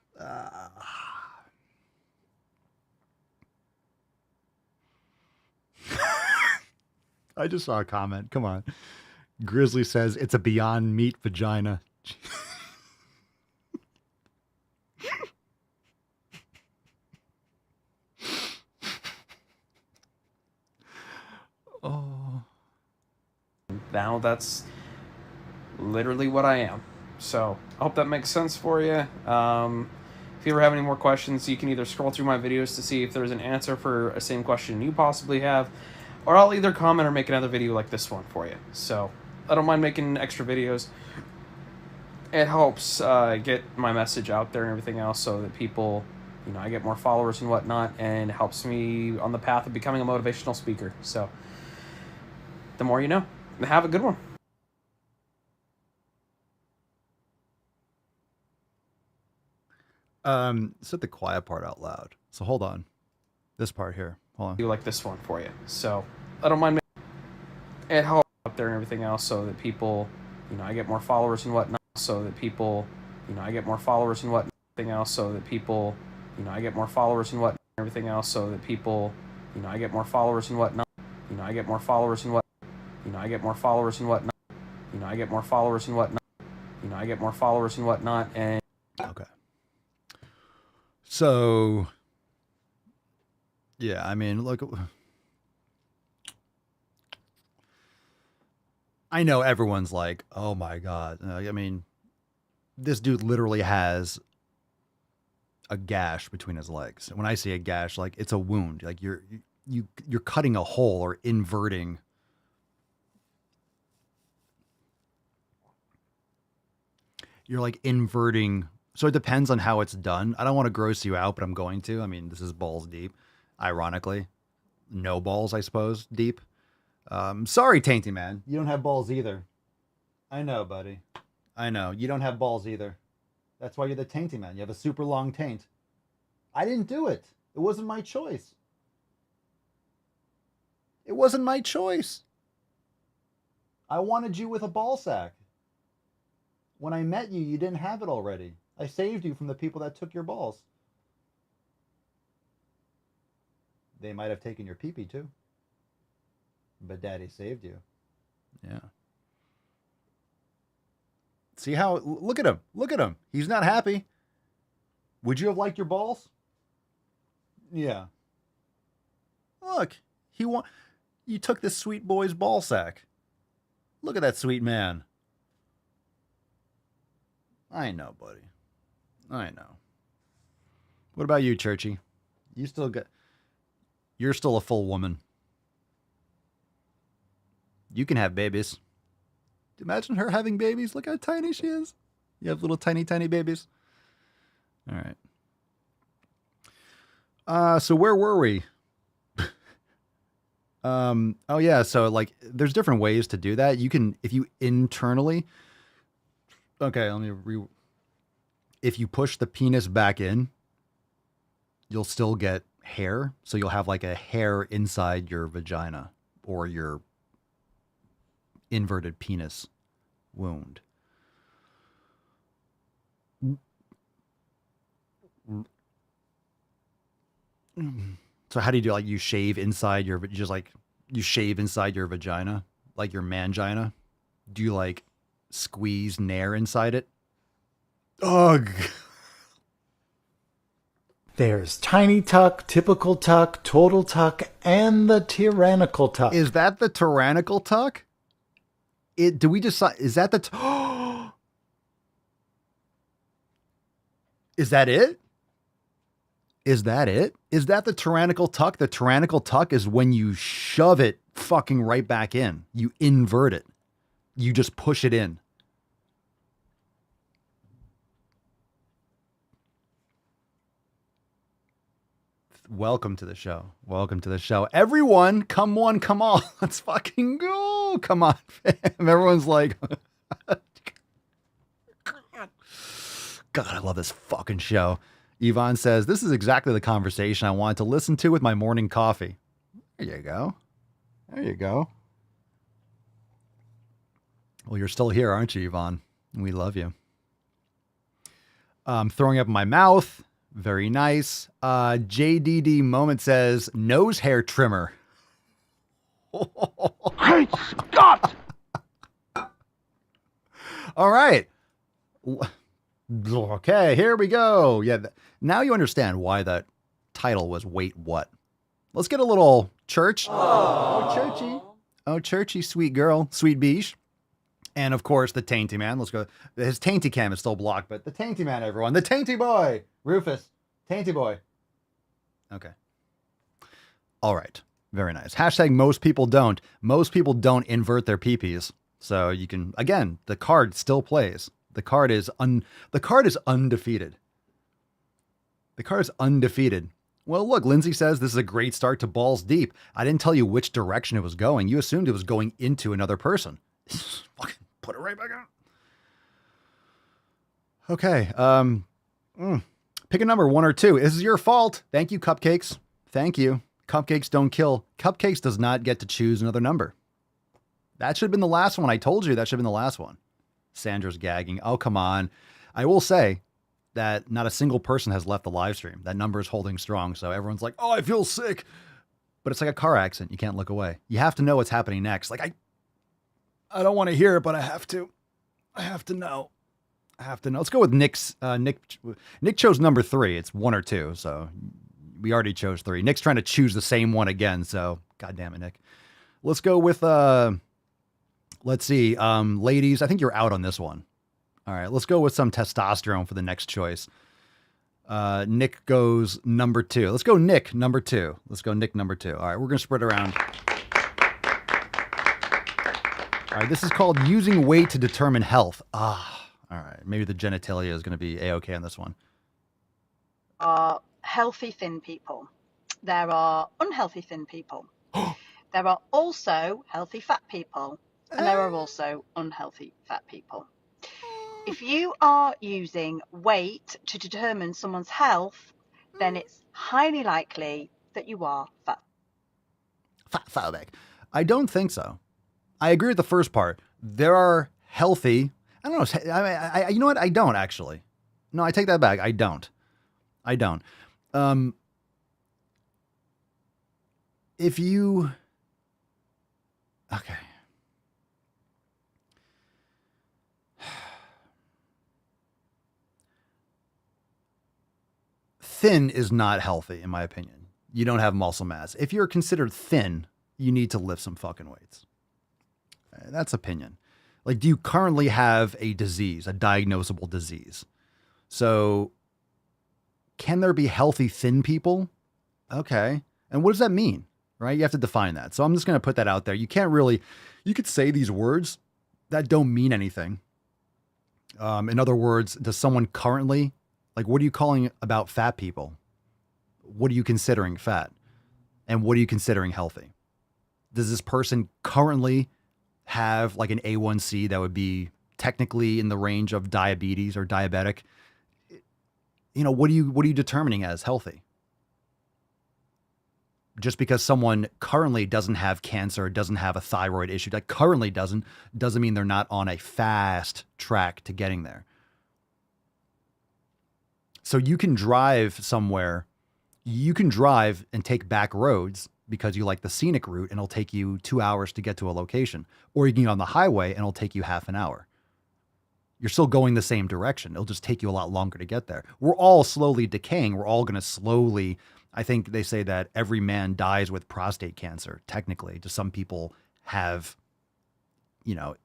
I just saw a comment. Come on. Grizzly says it's a Beyond Meat vagina. Oh. now that's literally what I am. So I hope that makes sense for you. If you ever have any more questions, you can either scroll through my videos to see if there's an answer for a same question you possibly have, or I'll either comment or make another video like this one for you. So I don't mind making extra videos. It helps get my message out there and everything else so that people, you know, I get more followers and whatnot, and it helps me on the path of becoming a motivational speaker. So the more you know. Have a good one. Said the quiet part out loud. So hold on. This part here. Hold on. Do like this one for you. So I don't mind. It helps out there and everything else so that people, you know, I get more followers and whatnot. So that people, you know, I get more followers and whatnot. Everything else so that people, you know, I get more followers and whatnot. Everything else so that people, you know, I get more followers and whatnot. You know, I get more followers and what. You know, I get more followers and whatnot. You know, I get more followers and whatnot. You know, I get more followers and whatnot. And okay. So, yeah, I mean, look, I know everyone's like, oh my God. I mean, this dude literally has a gash between his legs. And when I say a gash, like it's a wound, like you're cutting a hole or inverting. You're like inverting. So it depends on how it's done. I don't want to gross you out, but I'm going to. I mean, this is balls deep. Ironically, no balls, I suppose, deep. Sorry, Tainty Man. You don't have balls either. I know, buddy. I know. You don't have balls either. That's why you're the Tainty Man. You have a super long taint. I didn't do it. It wasn't my choice. It wasn't my choice. I wanted you with a ball sack. When I met you, you didn't have it already. I saved you from the people that took your balls. They might have taken your pee-pee too. But Daddy saved you. Yeah. See how, look at him. Look at him. He's not happy. Would you have liked your balls? Yeah. Look, you took this sweet boy's ball sack. Look at that sweet man. I know, buddy. I know. What about you, Churchy? You're still a full woman. You can have babies. Imagine her having babies. Look how tiny she is. You have little tiny, tiny babies. All right. So where were we? Oh yeah. So like, there's different ways to do that. You can, if you internally, okay, if you push the penis back in, you'll still get hair. So you'll have like a hair inside your vagina or your inverted penis wound. So how do you do, like, you shave inside your, you shave inside your vagina, like your mangina? Do you like squeeze nair inside it? Ugh. There's tiny tuck, typical tuck, total tuck, and the tyrannical tuck. Is that the tyrannical tuck? Do we decide, is that the, is that it? Is that it? Is that the tyrannical tuck? The tyrannical tuck is when you shove it fucking right back in. You invert it. You just push it in. Welcome to the show. Welcome to the show. Everyone, come on, come on. Let's fucking go. Come on, fam. Everyone's like, God, I love this fucking show. Yvonne says, this is exactly the conversation I wanted to listen to with my morning coffee. There you go. There you go. Well, you're still here, aren't you, Yvonne? We love you. Throwing up in my mouth. Very nice. JDD Moment says, nose hair trimmer. Great Scott! All right. Okay, here we go. Yeah, now you understand why that title was Wait What. Let's get a little church. Oh, churchy. Oh, churchy, sweet girl, sweet beesh. And of course, the Tainty Man. Let's go. His Tainty cam is still blocked, but the Tainty Man, everyone. The Tainty Boy. Rufus. Tainty Boy. Okay. All right. Very nice. Hashtag most people don't. Most people don't invert their peepees. So you can, again, the card still plays. The card is undefeated. The card is undefeated. Well, look, Lindsay says this is a great start to Balls Deep. I didn't tell you which direction it was going. You assumed it was going into another person. Fucking put it right back on. Okay. Pick a number, 1 or 2. This is your fault. Thank you, Cupcakes. Thank you. Cupcakes don't kill. Cupcakes does not get to choose another number. That should have been the last one. I told you that should have been the last one. Sandra's gagging. Oh, come on. I will say that not a single person has left the live stream. That number is holding strong. So everyone's like, oh, I feel sick. But it's like a car accident. You can't look away. You have to know what's happening next. Like, I don't want to hear it, but I have to. I have to know. I have to know. Let's go with Nick's. Nick chose number 3. It's 1 or 2. So we already chose 3. Nick's trying to choose the same one again. So God damn it, Nick. Let's go with, let's see. Ladies, I think you're out on this one. All right. Let's go with some testosterone for the next choice. Nick goes number 2. Let's go Nick number 2. Let's go Nick number 2. All right. We're going to spread around. All right. This is called using weight to determine health. All right. Maybe the genitalia is going to be A-okay on this one. Are healthy thin people. There are unhealthy thin people. There are also healthy fat people. And there are also unhealthy fat people. If you are using weight to determine someone's health, then it's highly likely that you are fat. Fatphobic. I don't think so. I agree with the first part. There are healthy. I don't know. I you know what? I don't actually. No, I take that back. I don't. If you. Okay. Thin is not healthy, in my opinion. You don't have muscle mass. If you're considered thin, you need to lift some fucking weights. That's opinion. Like, do you currently have a disease, a diagnosable disease? So, can there be healthy thin people? Okay. And what does that mean? Right? You have to define that. So I'm just going to put that out there. You can't really, you could say these words that don't mean anything. In other words, does someone currently, like, what are you calling about fat people? what are you considering fat? And what are you considering healthy? Does this person currently have like an A1C that would be technically in the range of diabetes or diabetic? You know, what are you determining as healthy? Just because someone currently doesn't have cancer, doesn't have a thyroid issue, that currently doesn't mean they're not on a fast track to getting there. So you can drive somewhere, you can drive and take back roads because you like the scenic route and it'll take you 2 hours to get to a location. Or you can get on the highway and it'll take you half an hour. You're still going the same direction. It'll just take you a lot longer to get there. We're all slowly decaying. We're all going to slowly, I think they say that every man dies with prostate cancer, technically. Just some people have, you know,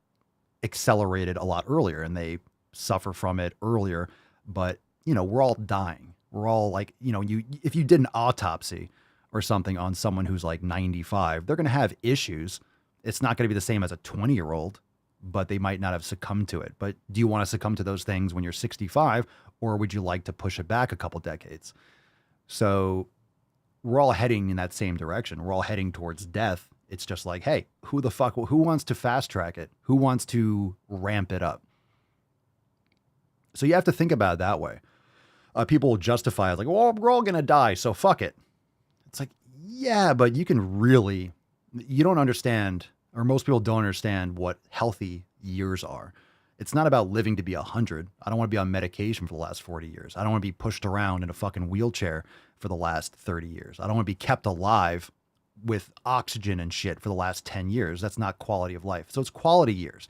accelerated a lot earlier and they suffer from it earlier. But, you know, we're all dying. We're all like, you know, if you did an autopsy or something on someone who's like 95, they're going to have issues. It's not going to be the same as a 20-year-old, but they might not have succumbed to it. But do you want to succumb to those things when you're 65, or would you like to push it back a couple decades? So we're all heading in that same direction. We're all heading towards death. It's just like, hey, who wants to fast track it? Who wants to ramp it up? So you have to think about it that way. People will justify it like, well, we're all going to die, so fuck it. It's like, yeah, but you don't understand, or most people don't understand what healthy years are. It's not about living to be 100. I don't want to be on medication for the last 40 years. I don't want to be pushed around in a fucking wheelchair for the last 30 years. I don't want to be kept alive with oxygen and shit for the last 10 years. That's not quality of life. So it's quality years.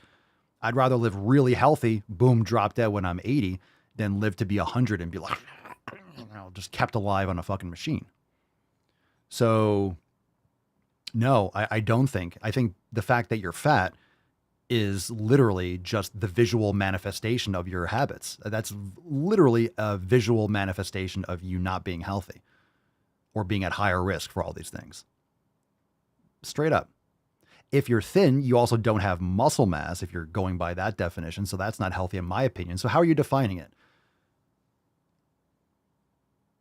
I'd rather live really healthy, boom, drop dead when I'm 80, than live to be 100 and be like, you know, just kept alive on a fucking machine. So no, I don't think. I think the fact that you're fat is literally just the visual manifestation of your habits. That's literally a visual manifestation of you not being healthy or being at higher risk for all these things. Straight up. If you're thin, you also don't have muscle mass if you're going by that definition. So that's not healthy in my opinion. So how are you defining it?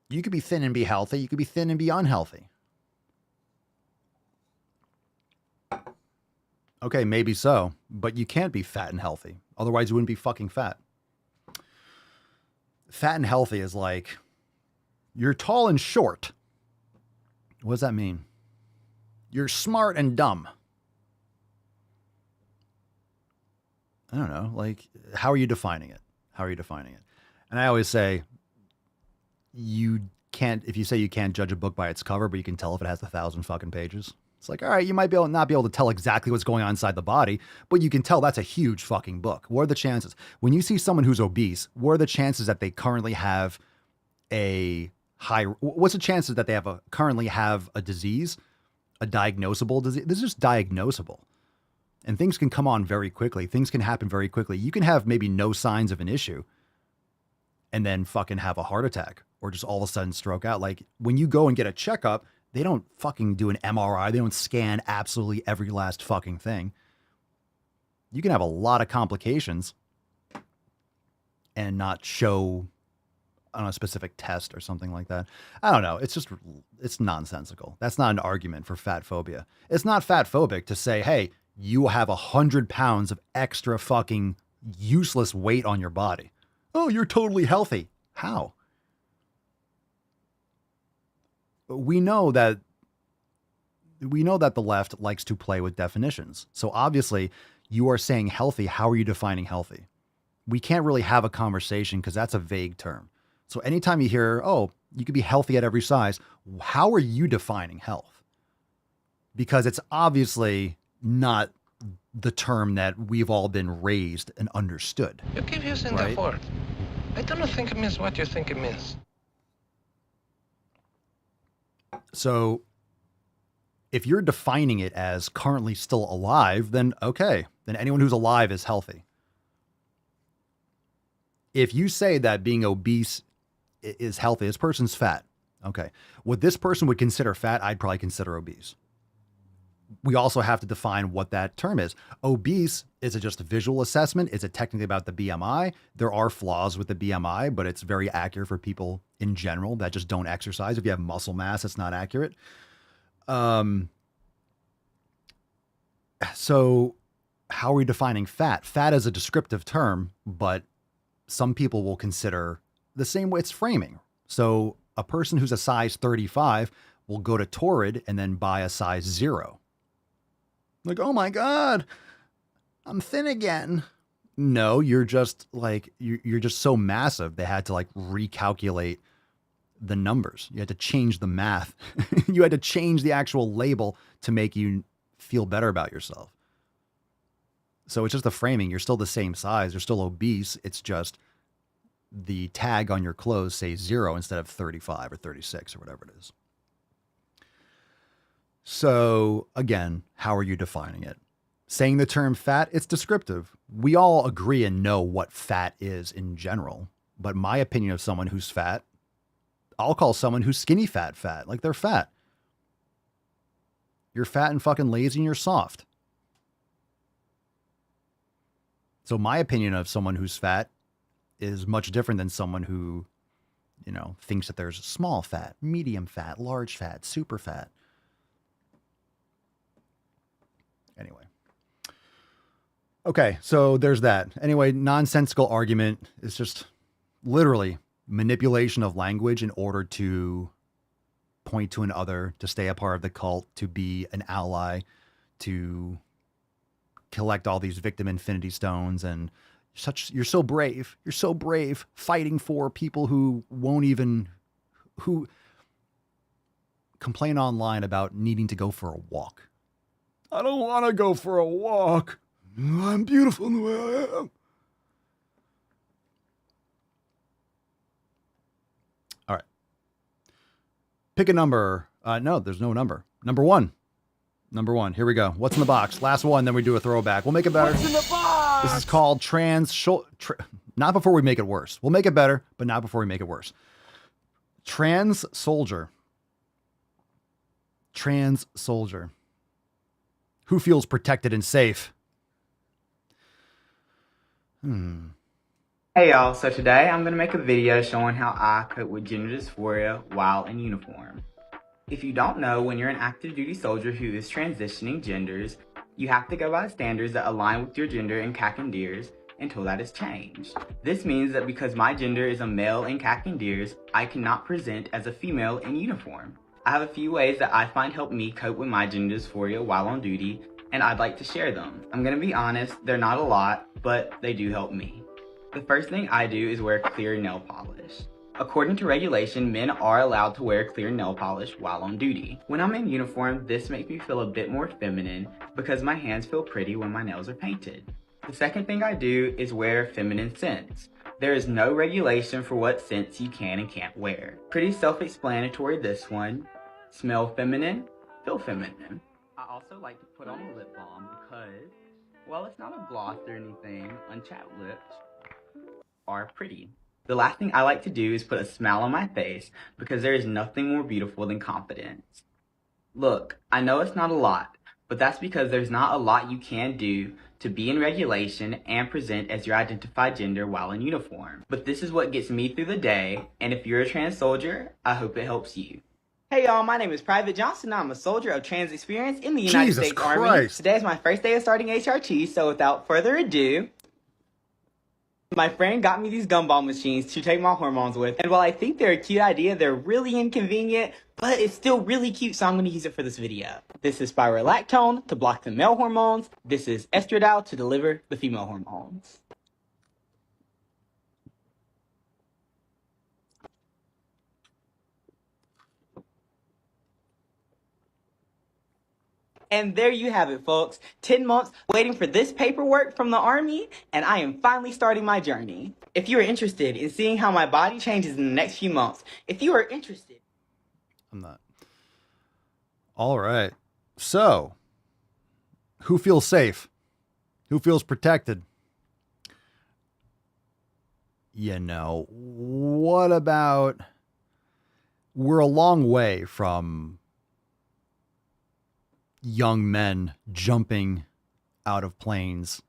You could be thin and be healthy. You could be thin and be unhealthy. Okay, maybe so, but you can't be fat and healthy. Otherwise, you wouldn't be fucking fat. Fat and healthy is like, you're tall and short. What does that mean? You're smart and dumb. I don't know. Like, how are you defining it? How are you defining it? And I always say, if you say you can't judge a book by its cover, but you can tell if it has 1,000 fucking pages. It's like, all right, you might not be able to tell exactly what's going on inside the body, but you can tell that's a huge fucking book. What are the chances? When you see someone who's obese, what are the chances that they currently have what's the chances that they currently have a disease, a diagnosable disease? This is just diagnosable. And things can come on very quickly. Things can happen very quickly. You can have maybe no signs of an issue and then fucking have a heart attack or just all of a sudden stroke out. Like when you go and get a checkup, they don't fucking do an MRI. They don't scan absolutely every last fucking thing. You can have a lot of complications and not show on a specific test or something like that. I don't know. It's nonsensical. That's not an argument for fat phobia. It's not fat phobic to say, hey, you have 100 pounds of extra fucking useless weight on your body. Oh, you're totally healthy. How? We know that the left likes to play with definitions. So obviously you are saying healthy. How are you defining healthy? We can't really have a conversation because that's a vague term. So anytime you hear, oh, you could be healthy at every size, how are you defining health? Because it's obviously not the term that we've all been raised and understood. You keep using right? that word. I don't think it means what you think it means. So if you're defining it as currently still alive, then okay, then anyone who's alive is healthy. If you say that being obese is healthy, this person's fat. Okay. What this person would consider fat, I'd probably consider obese. we also have to define what that term is. Obese, is it just a visual assessment? Is it technically about the BMI? There are flaws with the BMI, but it's very accurate for people in general that just don't exercise. If you have muscle mass, it's not accurate. So how are we defining fat? Fat is a descriptive term, but some people will consider the same way it's framing. So a person who's a size 35 will go to Torrid and then buy a size 0. Like, oh my God, I'm thin again. No, you're just like, you're just so massive. They had to like recalculate the numbers. You had to change the math. You had to change the actual label to make you feel better about yourself. So it's just the framing. You're still the same size. You're still obese. It's just the tag on your clothes says 0 instead of 35 or 36 or whatever it is. So again, how are you defining it? Saying the term fat, it's descriptive. We all agree and know what fat is in general. But my opinion of someone who's fat, I'll call someone who's skinny fat fat. Like they're fat. You're fat and fucking lazy and you're soft. So my opinion of someone who's fat is much different than someone who, you know, thinks that there's small fat, medium fat, large fat, super fat. Anyway. Okay, so there's that. Anyway, nonsensical argument is just literally manipulation of language in order to point to an other, to stay a part of the cult, to be an ally, to collect all these victim infinity stones. And you're so brave. You're so brave fighting for people who who complain online about needing to go for a walk. I don't want to go for a walk. I'm beautiful the way I am. All right. Pick a number. No, there's no number. Number one. Here we go. What's in the box? Last one, then we do a throwback. We'll make it better. What's in the box? This is called not before we make it worse. We'll make it better, but not before we make it worse. Trans soldier. Who feels protected and safe? Hey y'all, so today I'm going to make a video showing how I cope with gender dysphoria while in uniform. If you don't know, when you're an active duty soldier who is transitioning genders, you have to go by standards that align with your gender in CAC and DEERS until that is changed. This means that because my gender is a male in CAC and DEERS, I cannot present as a female in uniform. I have a few ways that I find help me cope with my gender dysphoria while on duty, and I'd like to share them. I'm gonna be honest, they're not a lot, but they do help me. The first thing I do is wear clear nail polish. According to regulation, men are allowed to wear clear nail polish while on duty. When I'm in uniform, this makes me feel a bit more feminine because my hands feel pretty when my nails are painted. The second thing I do is wear feminine scents. There is no regulation for what scents you can and can't wear. Pretty self-explanatory this one. Smell feminine, feel feminine. I also like to put on a lip balm because, while it's not a gloss or anything, unchapped lips are pretty. The last thing I like to do is put a smile on my face because there is nothing more beautiful than confidence. Look, I know it's not a lot, but that's because there's not a lot you can do to be in regulation and present as your identified gender while in uniform. But this is what gets me through the day, and if you're a trans soldier, I hope it helps you. Hey y'all, my name is Private Johnson. I'm a soldier of trans experience in the United States Army. Today is my first day of starting HRT, so without further ado, my friend got me these gumball machines to take my hormones with, and while I think they're a cute idea, they're really inconvenient, but it's still really cute, so I'm going to use it for this video. This is spirolactone to block the male hormones. This is estradiol to deliver the female hormones. And there you have it, folks. 10 months waiting for this paperwork from the Army, and I am finally starting my journey. If you are interested in seeing how my body changes in the next few months, if you are interested... I'm not. All right. So, who feels safe? Who feels protected? You know, what about... We're a long way from... young men jumping out of planes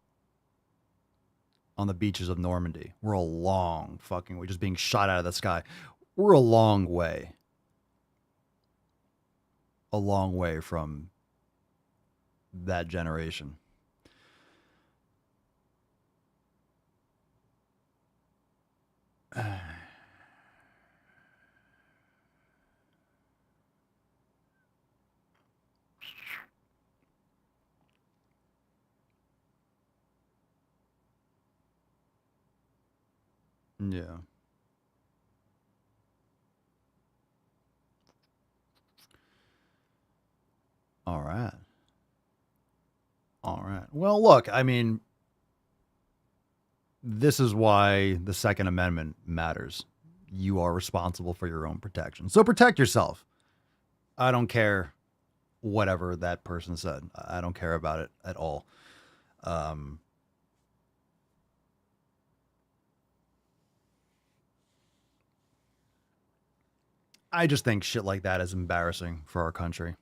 on the beaches of Normandy. We're a long fucking way, just being shot out of the sky. We're a long way from that generation. Yeah. All right. All right. Well, look, I mean, this is why the Second Amendment matters. You are responsible for your own protection. So protect yourself. I don't care whatever that person said. I don't care about it at all. I just think shit like that is embarrassing for our country.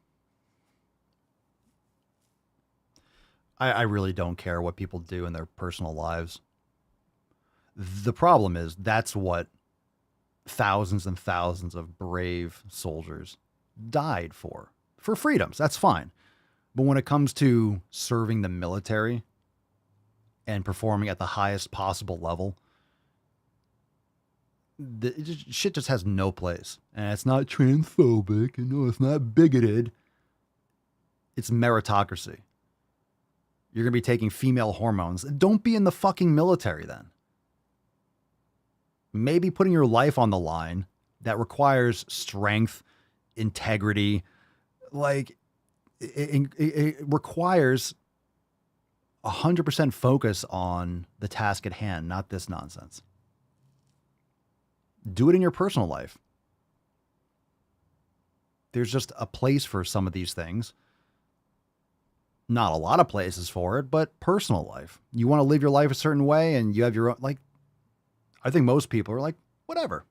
I really don't care what people do in their personal lives. The problem is that's what thousands and thousands of brave soldiers died for freedoms. That's fine. But when it comes to serving the military and performing at the highest possible level, shit just has no place. And it's not transphobic, and no, it's not bigoted. It's meritocracy. You're going to be taking female hormones. Don't be in the fucking military then. Maybe putting your life on the line that requires strength, integrity. Like, it requires 100% focus on the task at hand, not this nonsense. Do it in your personal life. There's just a place for some of these things. Not a lot of places for it, but personal life. You want to live your life a certain way and you have your own, like, I think most people are like, whatever.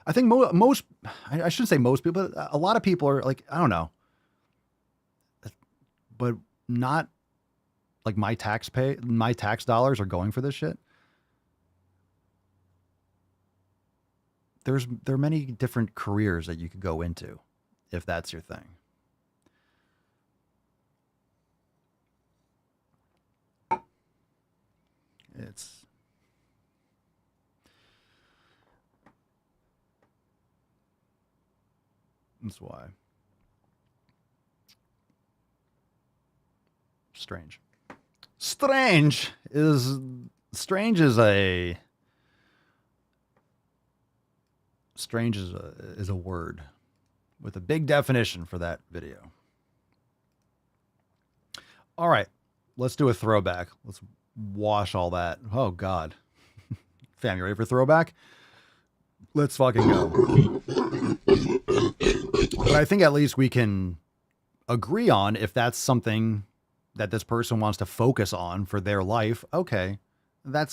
I think most, I shouldn't say most people, but a lot of people are like, I don't know, but not like my tax dollars are going for this shit. There are many different careers that you could go into if that's your thing. That's why. Strange is a word with a big definition for that video. All right, let's do a throwback. Let's wash all that. Oh God. Fam, you ready for throwback? Let's fucking go. But I think at least we can agree on if that's something that this person wants to focus on for their life. Okay. That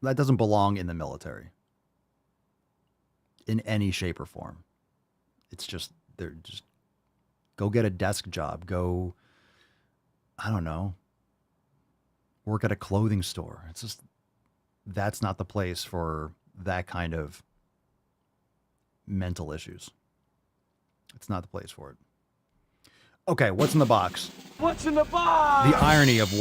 doesn't belong in the military in any shape or form. It's just, go get a desk job. Go, I don't know, work at a clothing store. It's just, that's not the place for that kind of mental issues. It's not the place for it. Okay, what's in the box? What's in the box? The irony of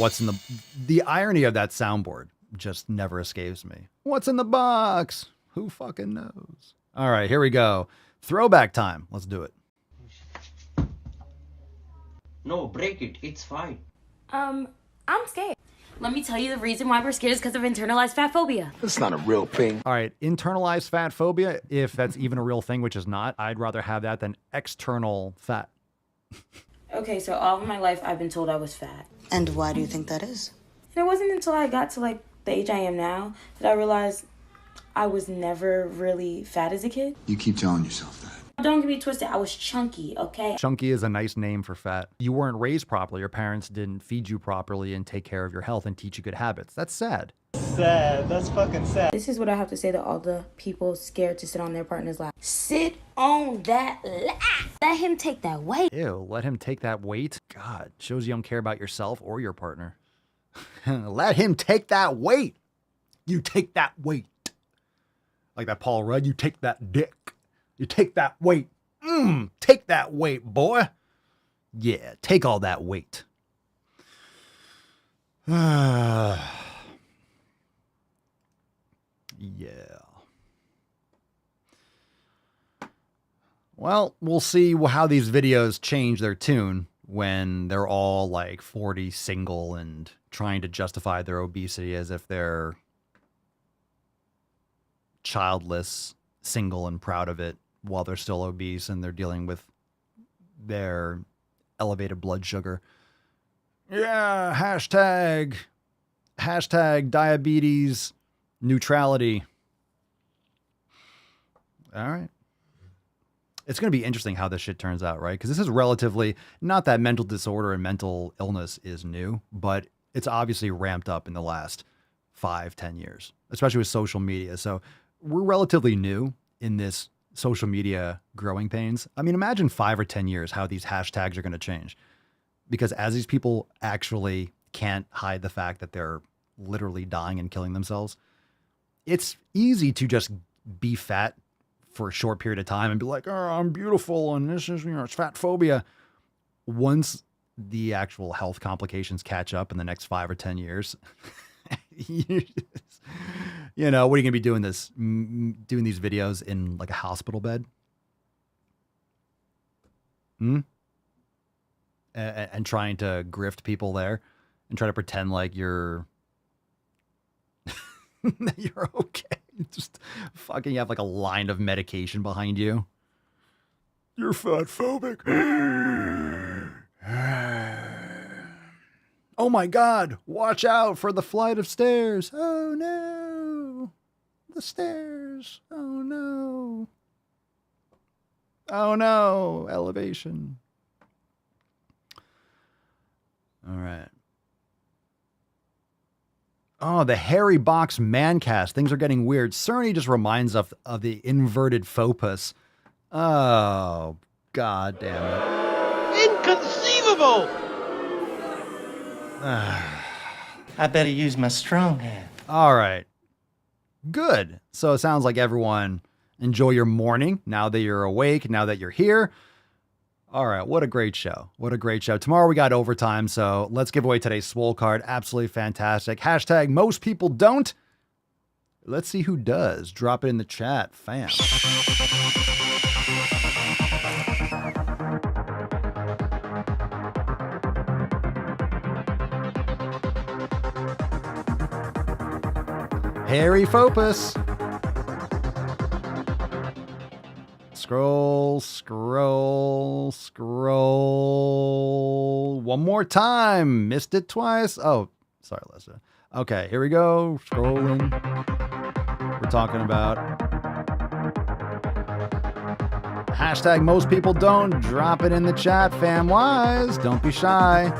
the irony of that soundboard just never escapes me. What's in the box? Who fucking knows? All right, here we go. Throwback time. Let's do it. No, break it. It's fine. I'm scared. Let me tell you the reason why we're scared is because of internalized fat phobia. That's not a real thing. All right, internalized fat phobia, if that's even a real thing, which is not, I'd rather have that than external fat. Okay, so all of my life I've been told I was fat. And why do you think that is? And it wasn't until I got to like the age I am now that I realized I was never really fat as a kid. You keep telling yourself that. Don't get me twisted, I was chunky, okay? Chunky is a nice name for fat. You weren't raised properly. Your parents didn't feed you properly and take care of your health and teach you good habits. That's sad. Sad. That's fucking sad. This is what I have to say to all the people scared to sit on their partner's lap. sit on that lap. Let him take that weight. Ew, let him take that weight? God, shows you don't care about yourself or your partner. Let him take that weight. You take that weight. Like that Paul Rudd, you take that dick. You take that weight. Take that weight, boy. Yeah, take all that weight. Yeah. Well, we'll see how these videos change their tune when they're all like 40, single, and trying to justify their obesity as if they're childless, single, and proud of it while they're still obese and they're dealing with their elevated blood sugar. Yeah, hashtag diabetes neutrality. All right. It's going to be interesting how this shit turns out, right? Because this is relatively, not that mental disorder and mental illness is new, but it's obviously ramped up in the last 5-10 years, especially with social media. So we're relatively new in this social media growing pains. I mean, imagine 5 or 10 years how these hashtags are going to change. Because as these people actually can't hide the fact that they're literally dying and killing themselves, it's easy to just be fat for a short period of time and be like, oh, I'm beautiful and this is, it's fat phobia. Once the actual health complications catch up in the next 5 or 10 years, what are you going to be doing doing these videos in like a hospital bed? And trying to grift people there and try to pretend like you're that you're okay. Just fucking have like a line of medication behind you. You're fat phobic. Oh my God, watch out for the flight of stairs. Oh no, the stairs. Oh no. Oh no, elevation. All right. Oh, the hairy box man cast. Things are getting weird. Cerny just reminds us of the inverted faux puss. Oh, God damn it. Inconceivable! I better use my strong hand. All right. Good. So it sounds like everyone enjoy your morning now that you're awake, now that you're here. All right, what a great show. What a great show. Tomorrow we got overtime, so let's give away today's Swole card. Absolutely fantastic. Hashtag most people don't. Let's see who does. Drop it in the chat, fam. Harry Focus. Scroll. One more time. Missed it twice. Oh, sorry, Lisa. Okay, here we go. Scrolling. We're talking about hashtag most people don't. Drop it in the chat, fam wise. Don't be shy.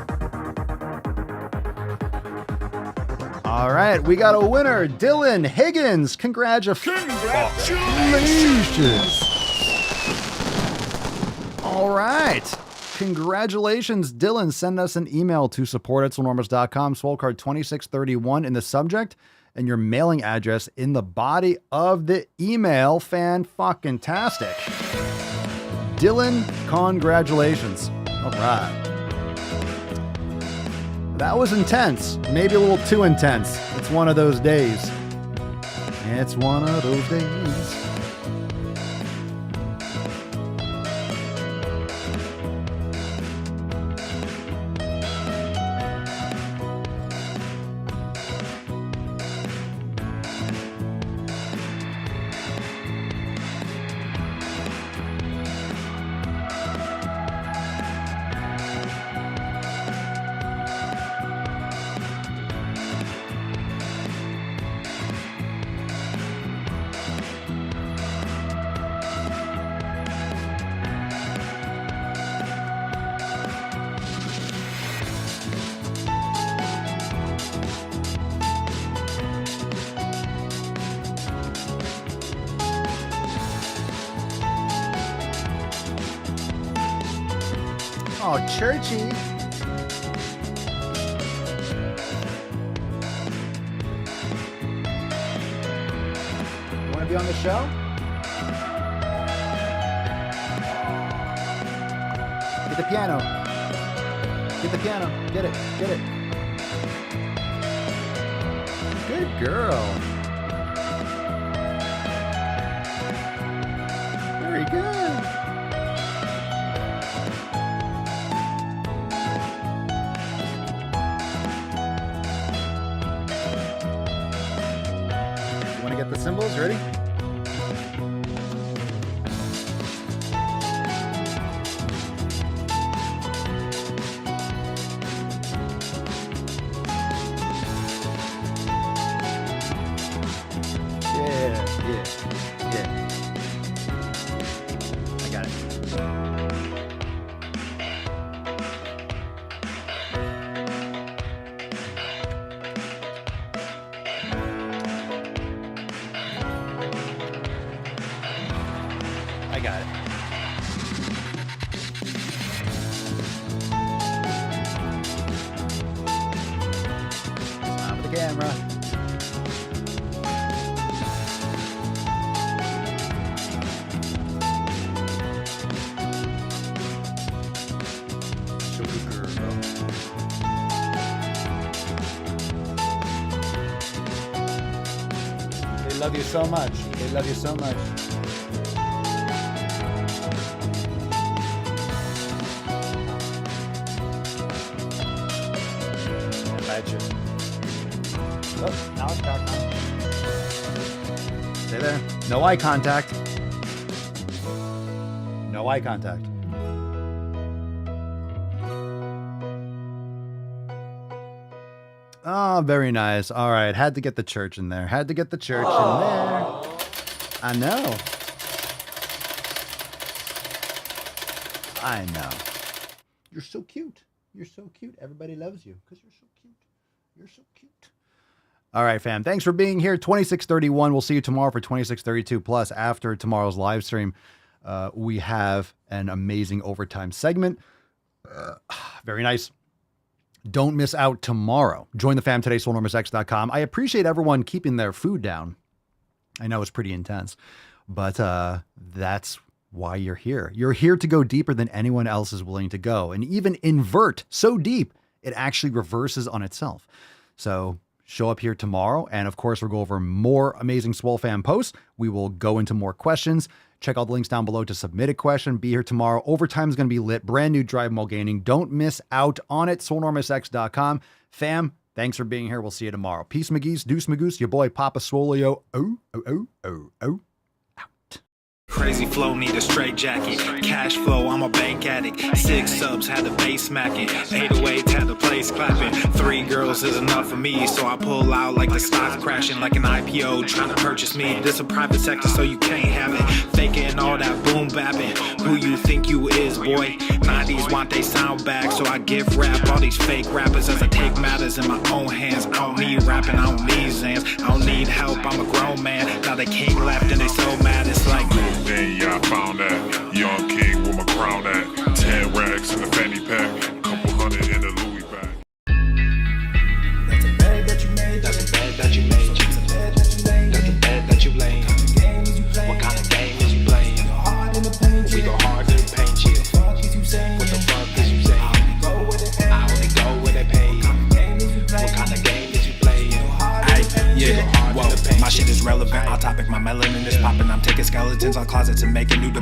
All right, we got a winner. Dylan Higgins. Congratulations. All right. Congratulations, Dylan. Send us an email to support@swolenormous.com, SwoleCard 2631 in the subject, and your mailing address in the body of the email. Fan-fucking-tastic. Dylan, congratulations. All right. That was intense. Maybe a little too intense. It's one of those days. It's one of those days. Oh, churchy. Want to be on the show? Get the piano. Get the piano. Get it. Get it. Good girl. Very good. You want to get the cymbals? Ready? Yeah. I got it. I got it. Stop the camera. They love you so much. They love you so much. Oh, now it's back on. Stay there. No eye contact. No eye contact. Oh, very nice. All right. Had to get the church in there. Had to get the church in there. I know. I know. You're so cute. You're so cute. Everybody loves you because you're so cute. You're so cute. All right, fam. Thanks for being here. 2631. We'll see you tomorrow for 2632. Plus, after tomorrow's live stream, we have an amazing overtime segment. Very nice. Don't miss out tomorrow. Join the fam today, SwoleNormousX.com. I appreciate everyone keeping their food down. I know it's pretty intense, but that's why you're here. You're here to go deeper than anyone else is willing to go, and even invert so deep, it actually reverses on itself. So show up here tomorrow, and of course, we'll go over more amazing Swole fam posts. We will go into more questions. Check out the links down below to submit a question. Be here tomorrow. Overtime is going to be lit. Brand new drive while gaining. Don't miss out on it. SwoleNormousX.com. Fam, thanks for being here. We'll see you tomorrow. Peace, McGee's. Deuce, Magoose. Your boy, Papa Swolio. Oh. Crazy flow, need a straight jacket. Cash flow, I'm a bank addict. 6 subs, had the bass smacking. 808, had the place clapping. 3 girls is enough for me, so I pull out like the stock's crashing. Like an IPO, trying to purchase me. This a private sector, so you can't have it. Faking all that boom bapping. Who you think you is, boy? 90s want they sound back, so I give rap all these fake rappers as I take matters in my own hands. I don't need rapping, I don't need Zans. I don't need help, I'm a grown man. Now they can't laugh and they so mad, it's like then yeah, I found that young king with my crown at 10 racks in the fanny pack, couple hundred in the Louis bag. That's a bag that you made. That's a bag that you made. That's a bag that you laid. That's a bag that you laid. What kind of game is you playing? We go hard in the paint. We go hard in the paint. Yeah. What the fuck is you saying? I only go where they pay. What kind of game is you playing? Yeah. Whoa. My shit is relevant. On topic, my melanin is popping. I'm taking skeletons on closets and making new.